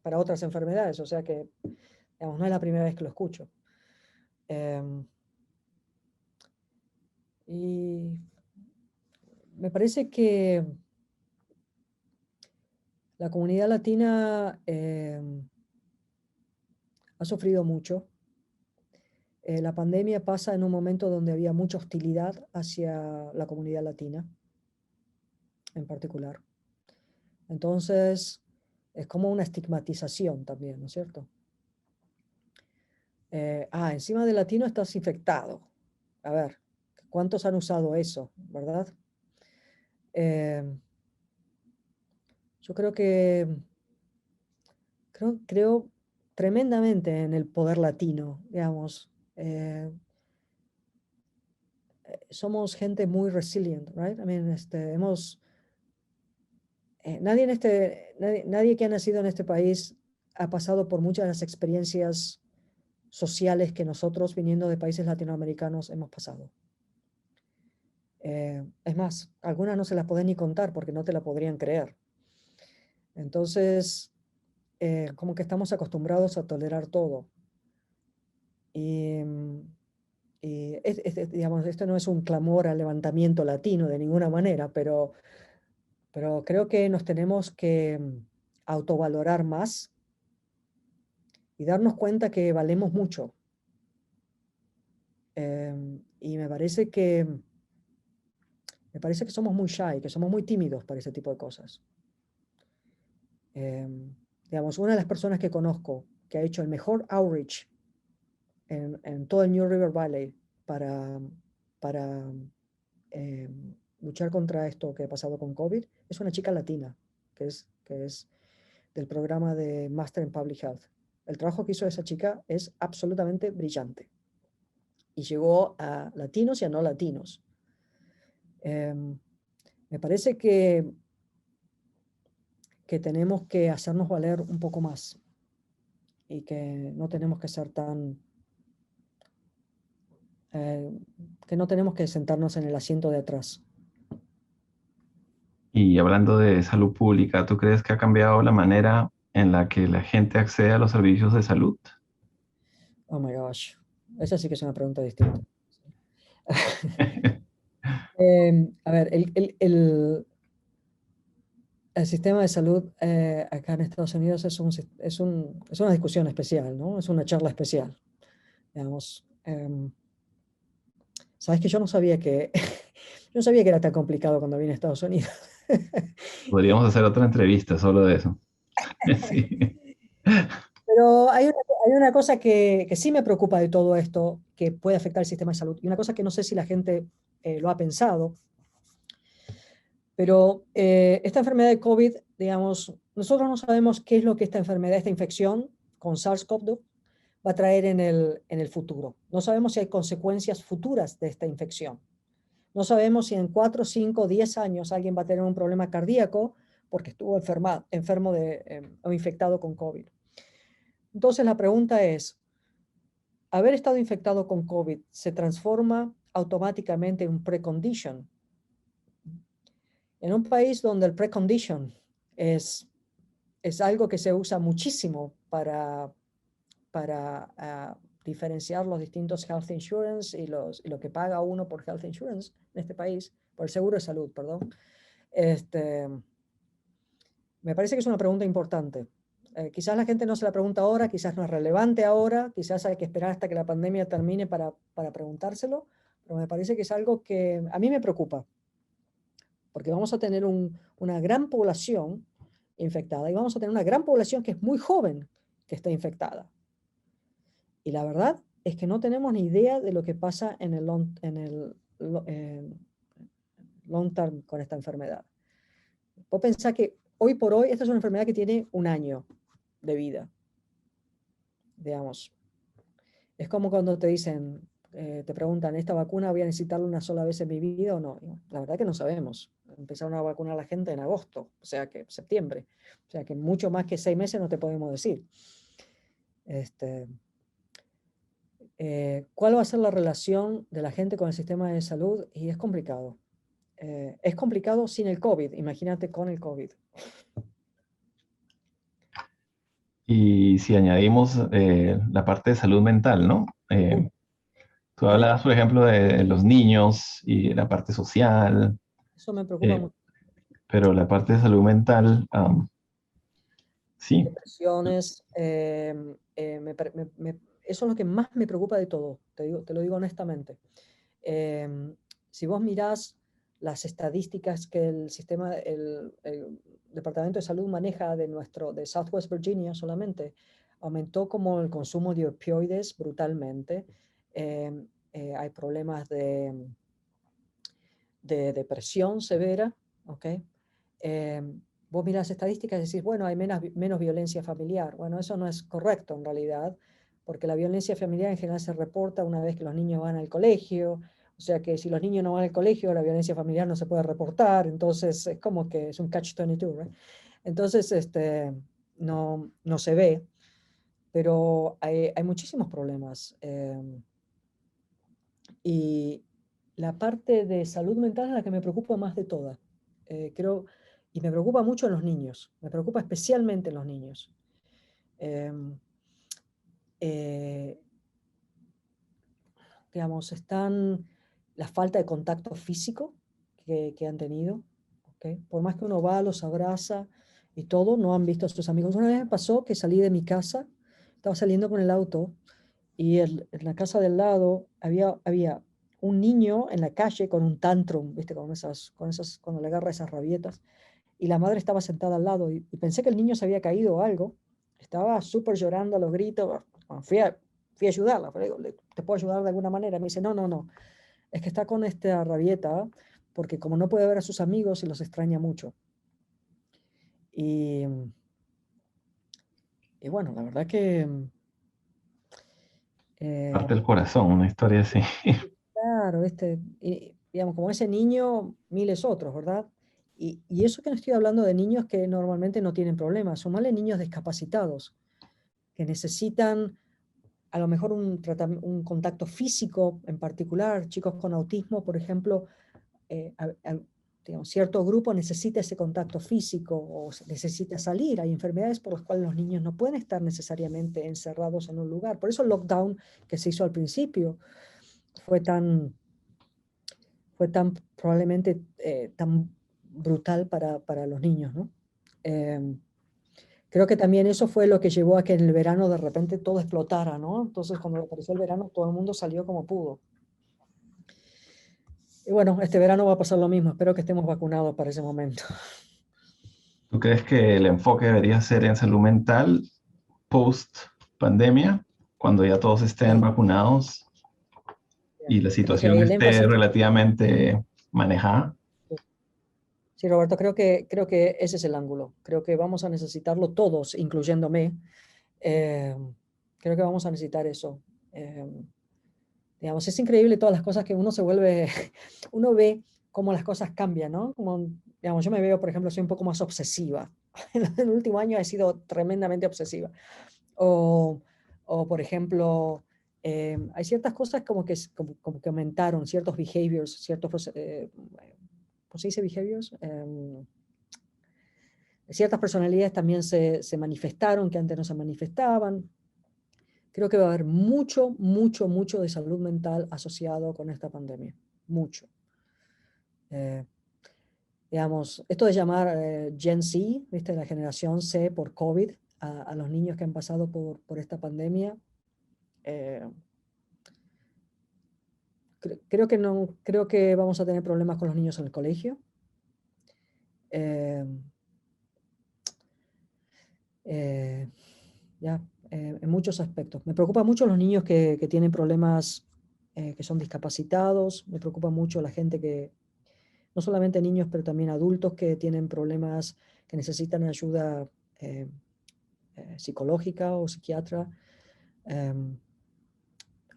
para otras enfermedades, o sea que Digamos, no es la primera vez que lo escucho. Y me parece que la comunidad latina ha sufrido mucho. La pandemia pasa en un momento donde había mucha hostilidad hacia la comunidad latina, en particular. Entonces, es como una estigmatización también, ¿no es cierto? Encima de latino estás infectado. A ver, ¿cuántos han usado eso, verdad? Yo creo tremendamente en el poder latino, digamos. Somos gente muy resilient, right? I mean, nadie que ha nacido en este país ha pasado por muchas de las experiencias sociales que nosotros, viniendo de países latinoamericanos, hemos pasado. Es más, algunas no se las pueden ni contar porque no te la podrían creer. Entonces, como que estamos acostumbrados a tolerar todo. Y digamos, esto no es un clamor al levantamiento latino de ninguna manera, pero creo que nos tenemos que autovalorar más y darnos cuenta que valemos mucho. Y me parece que somos muy shy, que somos muy tímidos para ese tipo de cosas. Digamos, una de las personas que conozco que ha hecho el mejor outreach en todo el New River Valley para luchar contra esto que ha pasado con COVID es una chica latina, que es del programa de Master in Public Health. El trabajo que hizo esa chica es absolutamente brillante. Y llegó a latinos y a no latinos. Me parece que tenemos que hacernos valer un poco más y que no tenemos que ser que no tenemos que sentarnos en el asiento de atrás.
Y hablando de salud pública, ¿tú crees que ha cambiado la manera en la que la gente accede a los servicios de salud?
Oh my gosh, esa sí que es una pregunta distinta. A ver, el sistema de salud acá en Estados Unidos es una discusión especial, ¿no? Es una charla especial, digamos. Sabes que yo no sabía que yo no sabía que era tan complicado cuando vine a Estados Unidos.
Podríamos hacer otra entrevista solo de eso. Sí.
Pero hay una cosa que sí me preocupa de todo esto, que puede afectar el sistema de salud, y una cosa que no sé si la gente lo ha pensado, pero esta enfermedad de COVID, digamos, nosotros no sabemos qué es lo que esta enfermedad, esta infección con SARS-CoV-2 va a traer en el futuro. No sabemos si hay consecuencias futuras de esta infección. No sabemos si en 4, 5, 10 años alguien va a tener un problema cardíaco porque estuvo enfermo o infectado con COVID. Entonces la pregunta es, ¿haber estado infectado con COVID se transforma automáticamente en un precondition? En un país donde el precondition es algo que se usa muchísimo para diferenciar los distintos health insurance y lo que paga uno por health insurance en este país, por el seguro de salud, perdón. Me parece que es una pregunta importante. Quizás la gente no se la pregunta ahora, quizás no es relevante ahora, quizás hay que esperar hasta que la pandemia termine para preguntárselo, pero me parece que es algo que a mí me preocupa, porque vamos a tener una gran población infectada y vamos a tener una gran población que es muy joven que está infectada. Y la verdad es que no tenemos ni idea de lo que pasa en el long term con esta enfermedad. Vos pensás que hoy por hoy esta es una enfermedad que tiene 1 año de vida, digamos. Es como cuando te dicen, te preguntan, ¿esta vacuna voy a necesitarla una sola vez en mi vida o no? La verdad que no sabemos. Empezaron a vacunar a la gente en agosto, o sea que septiembre. O sea que mucho más que 6 meses no te podemos decir. ¿Cuál va a ser la relación de la gente con el sistema de salud? Y es complicado. Es complicado sin el COVID, imagínate con el COVID.
Y si añadimos la parte de salud mental, ¿no? Tú
¿Ok?
hablabas, por ejemplo, de los niños y la parte social,
Eso me preocupa
eh,
mucho.
pero la parte de salud mental, sí,
Depresiones, eso es lo que más me preocupa de todo, te lo digo honestamente. Si vos mirás las estadísticas que el Departamento de Salud maneja de Southwest Virginia solamente, aumentó como el consumo de opioides brutalmente. Hay problemas de depresión severa, ¿ok? Eh, Vos mirás estadísticas y decís, bueno, hay menos violencia familiar. Bueno, eso no es correcto en realidad, porque la violencia familiar en general se reporta una vez que los niños van al colegio. O sea que si los niños no van al colegio, la violencia familiar no se puede reportar. Entonces es como que es un catch-22, ¿right? Entonces, no se ve, pero hay muchísimos problemas. Y la parte de salud mental es la que me preocupa más de todas. Creo, y me preocupa mucho en los niños, me preocupa especialmente en los niños. Em, eh, digamos, están la falta de contacto físico que han tenido, ¿ok? Por más que uno va, los abraza y todo, no han visto a sus amigos. Una vez me pasó que salí de mi casa, estaba saliendo con el auto y en la casa del lado había un niño en la calle con un tantrum, ¿viste? Cuando le agarra esas rabietas. Y la madre estaba sentada al lado y pensé que el niño se había caído o algo. Estaba súper llorando a los gritos. Bueno, fui a ayudarla, pero digo, ¿te puedo ayudar de alguna manera? Me dice, no, no, no. Es que está con esta rabieta porque como no puede ver a sus amigos y los extraña mucho. Y, y bueno, la verdad que
parte
eh,
del corazón, una historia así.
claro, y, digamos, como ese niño, miles otros, ¿verdad? Y eso que no estoy hablando de niños que normalmente no tienen problemas, son más de niños discapacitados, que necesitan a lo mejor un contacto físico en particular, chicos con autismo, por ejemplo, digamos, cierto grupo necesita ese contacto físico o necesita salir. Hay enfermedades por las cuales los niños no pueden estar necesariamente encerrados en un lugar. Por eso el lockdown que se hizo al principio fue tan probablemente tan brutal para los niños, ¿no? Eh, Creo que también eso fue lo que llevó a que en el verano de repente todo explotara, ¿no? Entonces cuando apareció el verano todo el mundo salió como pudo. Y bueno, este verano va a pasar lo mismo. Espero que estemos vacunados para ese momento.
¿Tú crees que el enfoque debería ser en salud mental post pandemia, cuando ya todos estén
Sí,
vacunados
ya.
y la
Creo que ahí
situación
el
esté
énfasis,
relativamente manejada?
sí, Roberto, creo que ese es el ángulo. Creo que vamos a necesitarlo todos, incluyéndome. Eh, Creo que vamos a necesitar eso. Eh, Digamos, es increíble todas las cosas que uno se vuelve, uno ve cómo las cosas cambian, ¿no? Como, digamos, yo me veo, por ejemplo, soy un poco más obsesiva. En el último año he sido tremendamente obsesiva. O, o por ejemplo, hay ciertas cosas como que aumentaron, ciertos behaviors, ¿cómo se dice behaviors? Ciertas personalidades también se manifestaron que antes no se manifestaban. Creo que va a haber mucho, mucho, mucho de salud mental asociado con esta pandemia. Mucho. Eh, digamos, esto de llamar Gen Z, ¿viste? La generación C por COVID, a los niños que han pasado por esta pandemia, eh, creo que no, creo que vamos a tener problemas con los niños en el colegio. Eh, eh, ya, en muchos aspectos. Me preocupa mucho los niños que tienen problemas, que son discapacitados. Me preocupa mucho la gente que, no solamente niños, pero también adultos que tienen problemas, que necesitan ayuda eh, psicológica o psiquiatra. Em,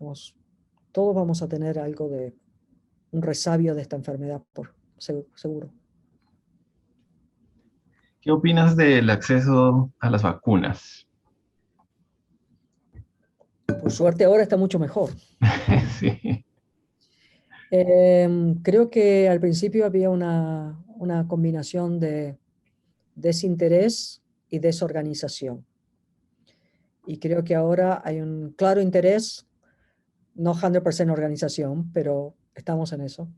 Vamos, todos vamos a tener algo de un resabio de esta enfermedad, seguro.
¿Qué opinas del acceso a las vacunas?
Por suerte ahora está mucho mejor.
Sí,
Creo que al principio había una combinación de desinterés y desorganización. Y creo que ahora hay un claro interés, no 100% organización, pero estamos en eso.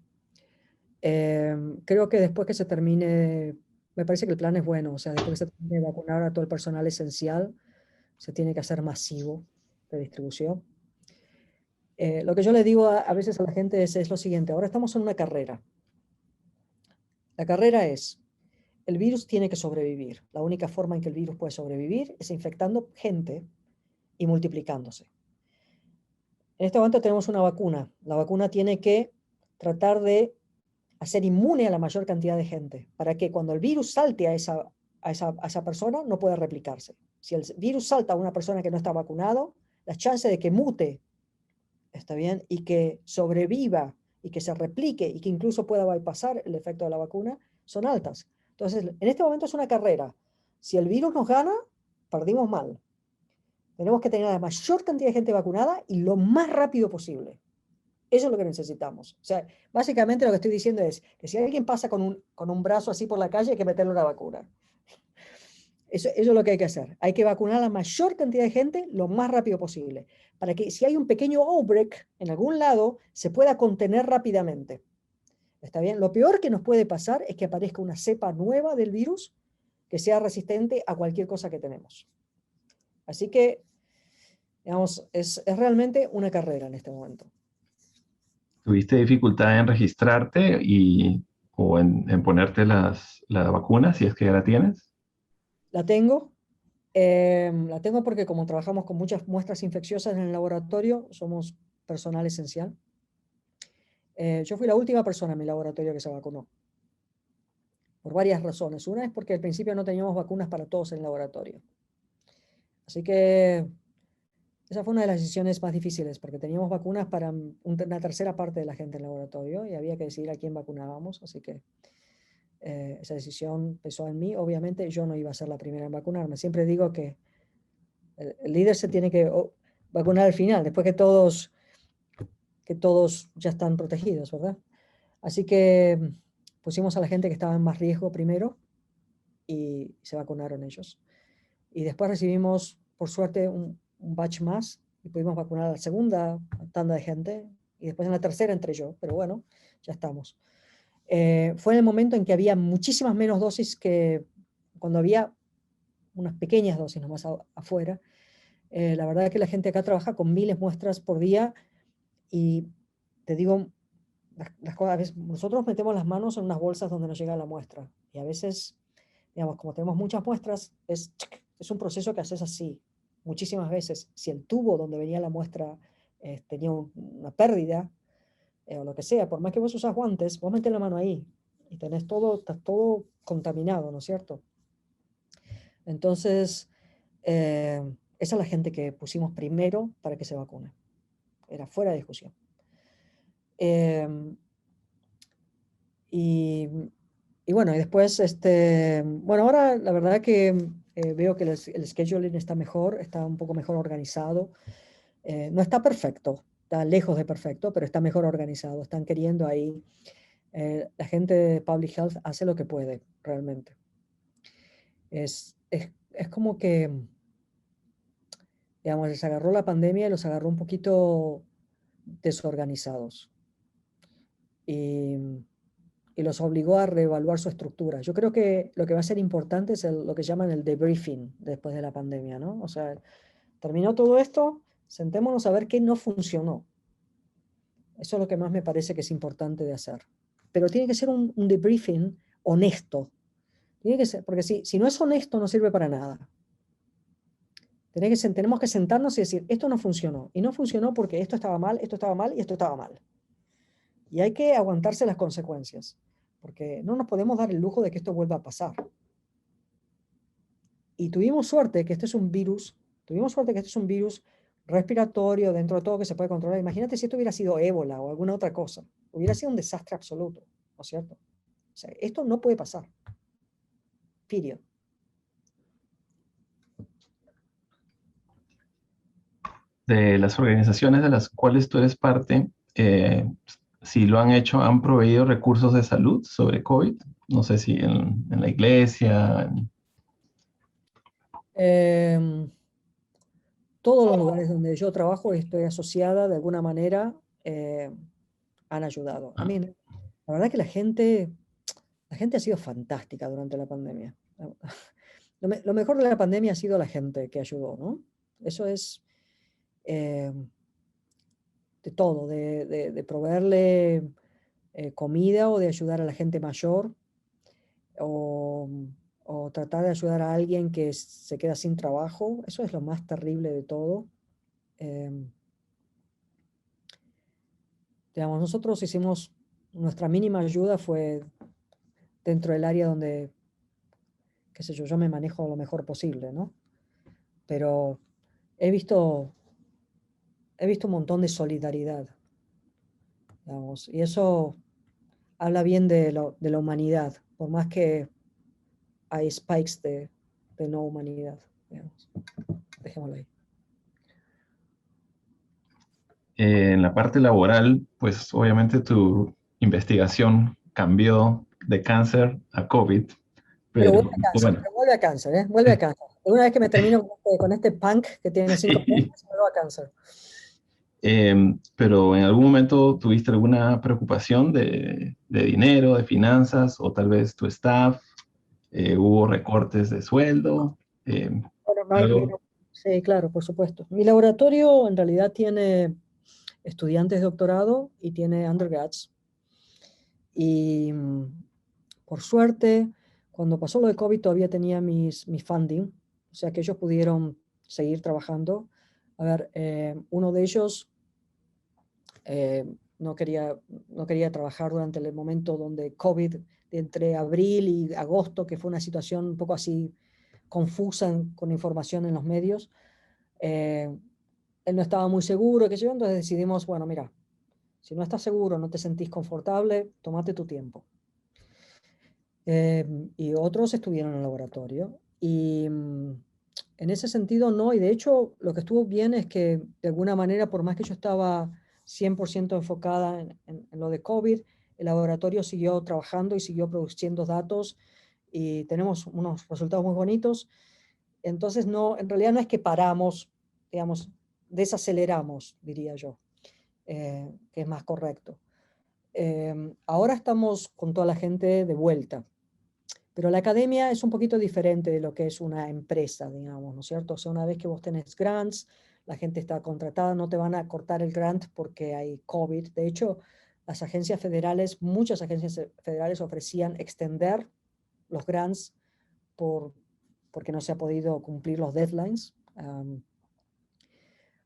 Creo que después que se termine, me parece que el plan es bueno, o sea, después que se termine de vacunar a todo el personal esencial, se tiene que hacer masivo de distribución. Lo que yo le digo a veces a la gente es lo siguiente, ahora estamos en una carrera. La carrera es, el virus tiene que sobrevivir. La única forma en que el virus puede sobrevivir es infectando gente y multiplicándose. En este momento tenemos una vacuna. La vacuna tiene que tratar de hacer inmune a la mayor cantidad de gente para que cuando el virus salte a esa persona no pueda replicarse. Si el virus salta a una persona que no está vacunado, las chances de que mute, está bien, y que sobreviva y que se replique y que incluso pueda bypassar el efecto de la vacuna son altas. Entonces, en este momento es una carrera. Si el virus nos gana, perdimos mal. Tenemos que tener la mayor cantidad de gente vacunada y lo más rápido posible. Eso es lo que necesitamos. O sea, básicamente lo que estoy diciendo es que si alguien pasa con un brazo así por la calle, hay que meterle una vacuna. Eso es lo que hay que hacer. Hay que vacunar a la mayor cantidad de gente lo más rápido posible, para que si hay un pequeño outbreak en algún lado, se pueda contener rápidamente. ¿Está bien? Lo peor que nos puede pasar es que aparezca una cepa nueva del virus que sea resistente a cualquier cosa que tenemos. Así que, digamos, es realmente una carrera en este momento.
¿Tuviste dificultad en registrarte o en ponerte la vacuna, si es que ya la tienes?
La tengo. La tengo porque como trabajamos con muchas muestras infecciosas en el laboratorio, somos personal esencial. Yo fui la última persona en mi laboratorio que se vacunó, por varias razones. Una es porque al principio no teníamos vacunas para todos en el laboratorio. Así que esa fue una de las decisiones más difíciles, porque teníamos vacunas para una tercera parte de la gente en el laboratorio y había que decidir a quién vacunábamos. Así que esa decisión pesó en mí. Obviamente yo no iba a ser la primera en vacunarme. Siempre digo que el líder se tiene que vacunar al final, después que todos ya están protegidos, ¿verdad? Así que pusimos a la gente que estaba en más riesgo primero y se vacunaron ellos. Y después recibimos, por suerte, un batch más y pudimos vacunar a la segunda tanda de gente y después en la tercera entré yo, pero bueno, ya estamos. Fue en el momento en que había muchísimas menos dosis que cuando había unas pequeñas dosis nomás afuera. La verdad es que la gente acá trabaja con miles de muestras por día y te digo, las cosas, a veces nosotros metemos las manos en unas bolsas donde nos llega la muestra y a veces, digamos, como tenemos muchas muestras, es un proceso que haces así muchísimas veces. Si el tubo donde venía la muestra tenía una pérdida o lo que sea, por más que vos usas guantes, vos metés la mano ahí y tenés todo, está todo contaminado, ¿no es cierto? Entonces, esa es la gente que pusimos primero para que se vacune. Era fuera de discusión. Y bueno, y después, bueno, ahora la verdad que veo que el scheduling está mejor, está un poco mejor organizado. No está perfecto, está lejos de perfecto, pero está mejor organizado. Están queriendo ahí. La gente de Public Health hace lo que puede, realmente. Es como que, digamos, les agarró la pandemia y los agarró un poquito desorganizados. Y los obligó a reevaluar su estructura. Yo creo que lo que va a ser importante es lo que llaman el debriefing después de la pandemia, ¿no? O sea, terminó todo esto, sentémonos a ver qué no funcionó. Eso es lo que más me parece que es importante de hacer. Pero tiene que ser un debriefing honesto. Tiene que ser, porque si no es honesto no sirve para nada. Tenemos que sentarnos y decir, esto no funcionó. Y no funcionó porque esto estaba mal y esto estaba mal. Y hay que aguantarse las consecuencias, porque no nos podemos dar el lujo de que esto vuelva a pasar. Y tuvimos suerte que este es un virus respiratorio dentro de todo que se puede controlar. Imagínate si esto hubiera sido ébola o alguna otra cosa. Hubiera sido un desastre absoluto, ¿no es cierto? O sea, esto no puede pasar. Period.
De las organizaciones de las cuales tú eres parte, si lo han hecho, han proveído recursos de salud sobre COVID. No sé si en la iglesia.
Eh, todos los lugares donde yo trabajo y estoy asociada de alguna manera han ayudado. A mí, la verdad que la gente ha sido fantástica durante la pandemia. Lo mejor de la pandemia ha sido la gente que ayudó, ¿no? Eso es de todo, de proveerle comida o de ayudar a la gente mayor o, o tratar de ayudar a alguien que se queda sin trabajo. Eso es lo más terrible de todo. Digamos, nosotros hicimos, nuestra mínima ayuda fue dentro del área donde, qué sé yo me manejo lo mejor posible, ¿no? Pero he visto un montón de solidaridad, digamos, y eso habla bien de la humanidad, por más que hay spikes de no humanidad, digamos. Dejémoslo ahí.
En la parte laboral, pues obviamente tu investigación cambió de cáncer a COVID,
Pero
pero
vuelve a cáncer,
bueno,
pero vuelve a cáncer, ¿eh? Vuelve a cáncer. Una vez que me termino con este punk que tiene 5
sí.
meses, vuelve a cáncer.
Pero en algún momento tuviste alguna preocupación de dinero, de finanzas, o tal vez tu staff, hubo recortes de sueldo, eh,
Bueno,
algo.
sí, claro, por supuesto. Mi laboratorio en realidad tiene estudiantes de doctorado y tiene undergrads. Y por suerte, cuando pasó lo de COVID todavía tenía mi funding, o sea que ellos pudieron seguir trabajando. A ver, uno de ellos eh, no quería trabajar durante el momento donde COVID, entre abril y agosto, que fue una situación un poco así confusa con información en los medios. Él no estaba muy seguro, qué sé yo, entonces decidimos, bueno, mira, si no estás seguro, no te sentís confortable, tómate tu tiempo. Y otros estuvieron en el laboratorio. Y en ese sentido no, y de hecho lo que estuvo bien es que de alguna manera, por más que yo estaba 100% enfocada en lo de COVID, el laboratorio siguió trabajando y siguió produciendo datos y tenemos unos resultados muy bonitos. Entonces, no, en realidad no es que paramos, digamos, desaceleramos, diría yo, que es más correcto. Ahora estamos con toda la gente de vuelta, pero la academia es un poquito diferente de lo que es una empresa, digamos, ¿no es cierto? O sea, una vez que vos tenés grants, la gente está contratada, no te van a cortar el grant porque hay COVID. De hecho, las agencias federales, muchas agencias federales ofrecían extender los grants porque no se ha podido cumplir los deadlines.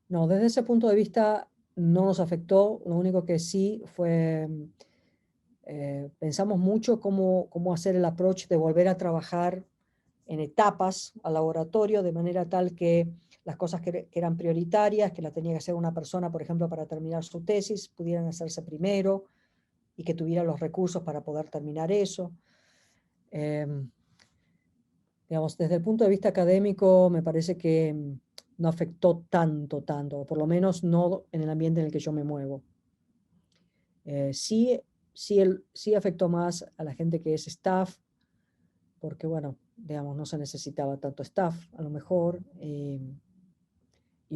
No, desde ese punto de vista no nos afectó. Lo único que sí fue, pensamos mucho cómo hacer el approach de volver a trabajar en etapas al laboratorio, de manera tal que las cosas que eran prioritarias, que la tenía que hacer una persona, por ejemplo, para terminar su tesis, pudieran hacerse primero y que tuviera los recursos para poder terminar eso. Digamos, desde el punto de vista académico, me parece que no afectó tanto, o por lo menos no en el ambiente en el que yo me muevo. Sí afectó más a la gente que es staff, porque, bueno, digamos, no se necesitaba tanto staff, a lo mejor, y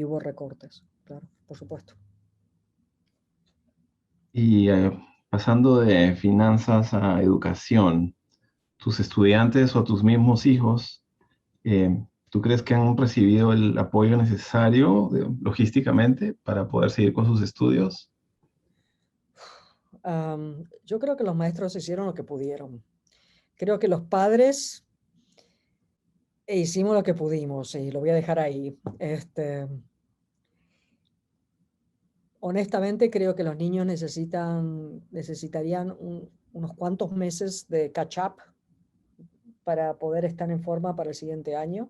hubo recortes, claro, por supuesto.
Y pasando de finanzas a educación, tus estudiantes o tus mismos hijos, ¿tú crees que han recibido el apoyo necesario logísticamente para poder seguir con sus estudios?
Yo creo que los maestros hicieron lo que pudieron. Creo que los padres hicimos lo que pudimos, y lo voy a dejar ahí. Honestamente, creo que los niños necesitarían unos cuantos meses de catch up para poder estar en forma para el siguiente año.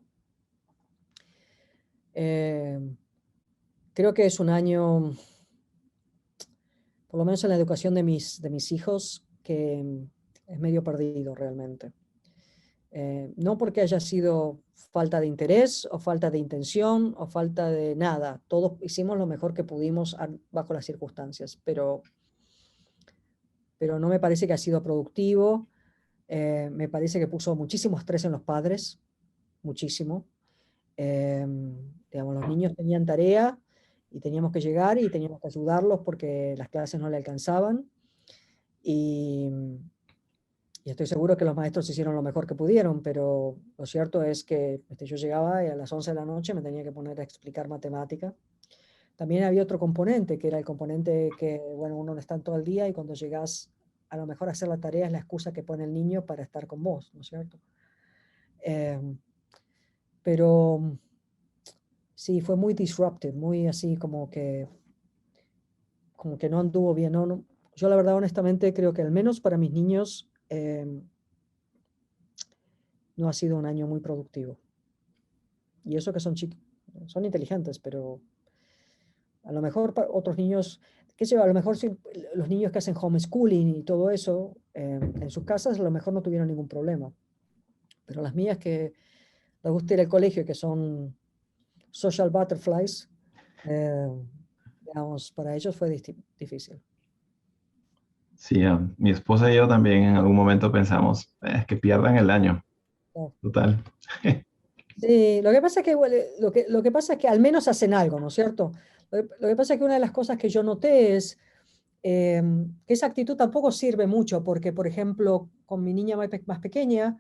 Eh, Creo que es un año, por lo menos en la educación de mis hijos, que es medio perdido realmente. No porque haya sido falta de interés o falta de intención o falta de nada. Todos hicimos lo mejor que pudimos bajo las circunstancias, pero no me parece que ha sido productivo. Me parece que puso muchísimo estrés en los padres, muchísimo. Digamos, los niños tenían tarea y teníamos que llegar y teníamos que ayudarlos porque las clases no le alcanzaban. Y estoy seguro que los maestros hicieron lo mejor que pudieron, pero lo cierto es que yo llegaba y a las 11 de la noche me tenía que poner a explicar matemática. También había otro componente, que era el componente que, bueno, uno no está todo el día y cuando llegas, a lo mejor hacer la tarea es la excusa que pone el niño para estar con vos, ¿no es cierto? Eh, pero sí, fue muy disruptive, muy así como que no anduvo bien. Yo la verdad, honestamente, creo que al menos para mis niños no ha sido un año muy productivo. Y eso que son inteligentes, pero a lo mejor para otros niños, qué sé yo, a lo mejor los niños que hacen homeschooling y todo eso en sus casas a lo mejor no tuvieron ningún problema. Pero las mías que les gusta ir al colegio, que son social butterflies, digamos, para ellos fue difícil.
Sí, mi esposa y yo también en algún momento pensamos, es que pierdan el año,
Oh.
total.
Sí, lo que pasa es que, bueno, lo que pasa es que al menos hacen algo, ¿no es cierto? Lo que pasa es que una de las cosas que yo noté es que esa actitud tampoco sirve mucho, porque, por ejemplo, con mi niña más pequeña,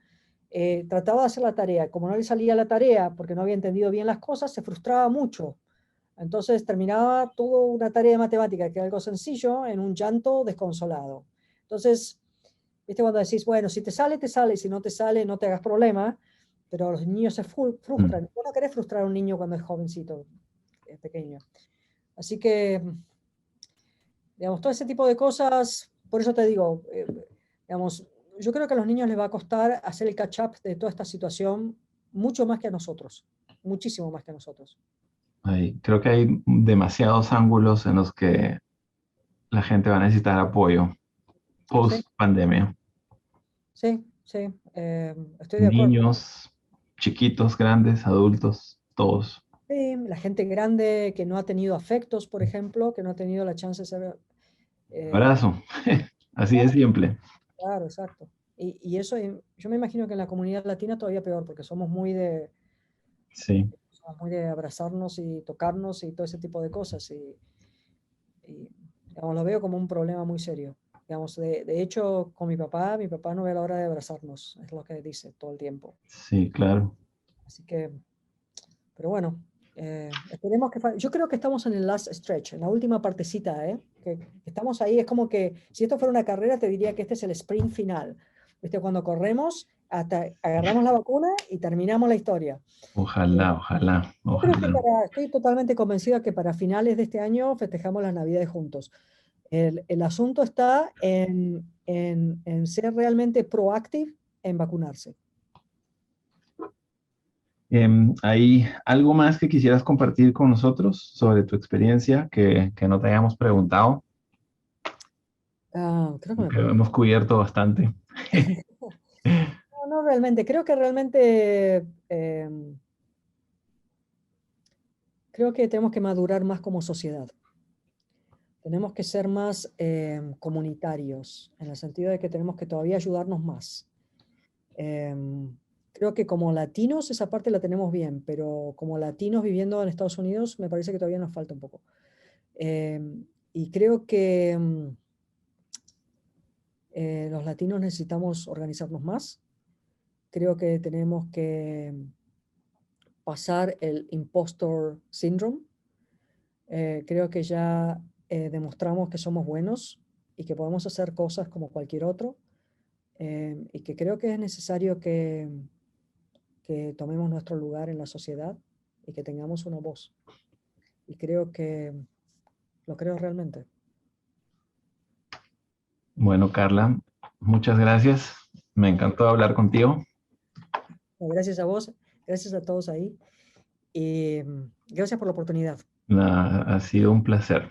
trataba de hacer la tarea. Como no le salía la tarea porque no había entendido bien las cosas, se frustraba mucho. Entonces terminaba toda una tarea de matemática, que era algo sencillo, en un llanto desconsolado. Entonces, ¿viste? Cuando decís, bueno, si te sale, te sale, si no te sale, no te hagas problema, pero los niños se
Mm.
frustran. Vos no querés frustrar a un niño cuando es jovencito, es pequeño. Así que, digamos, todo ese tipo de cosas, por eso te digo, digamos, yo creo que a los niños les va a costar hacer el catch-up de toda esta situación mucho más que a nosotros, muchísimo más que a nosotros.
Creo que hay demasiados ángulos en los que la gente va a necesitar apoyo
Sí,
post pandemia.
sí, sí, estoy de acuerdo.
Niños, chiquitos, grandes, adultos, todos.
Sí, la gente grande que no ha tenido afectos, por ejemplo, que no ha tenido la chance de ser... eh,
Abrazo, así de
claro,
simple.
claro, exacto. Y eso, yo me imagino que en la comunidad latina todavía peor, porque
Sí,
somos muy de abrazarnos y tocarnos y todo ese tipo de cosas. Y, digamos, lo veo como un problema muy serio. Digamos, de hecho, con mi papá no ve la hora de abrazarnos, es lo que dice todo el tiempo.
sí, claro.
Así que, pero bueno, esperemos yo creo que estamos en el last stretch, en la última partecita, ¿eh? Que estamos ahí, es como que si esto fuera una carrera, te diría que este es el sprint final. ¿Viste? Cuando corremos, hasta agarramos la vacuna y terminamos la historia.
Ojalá, ojalá,
Yo creo que
ojalá.
estoy totalmente convencida que para finales de este año festejamos las Navidades juntos. El asunto está en ser realmente proactive en vacunarse.
¿Hay algo más que quisieras compartir con nosotros sobre tu experiencia que no te hayamos preguntado?
Ah, creo que me
Que
pregunto.
hemos cubierto bastante.
No, no realmente, creo que realmente creo que tenemos que madurar más como sociedad. Tenemos que ser más comunitarios, en el sentido de que tenemos que todavía ayudarnos más. Creo que como latinos esa parte la tenemos bien, pero como latinos viviendo en Estados Unidos me parece que todavía nos falta un poco. Y creo que los latinos necesitamos organizarnos más. Creo que tenemos que pasar el impostor syndrome. Creo que ya demostramos que somos buenos y que podemos hacer cosas como cualquier otro. Y que creo que es necesario que tomemos nuestro lugar en la sociedad y que tengamos una voz. Y creo que lo creo realmente.
Bueno, Carla, muchas gracias. Me encantó hablar contigo.
Gracias a vos, gracias a todos ahí y gracias por la oportunidad.
Ha sido un placer.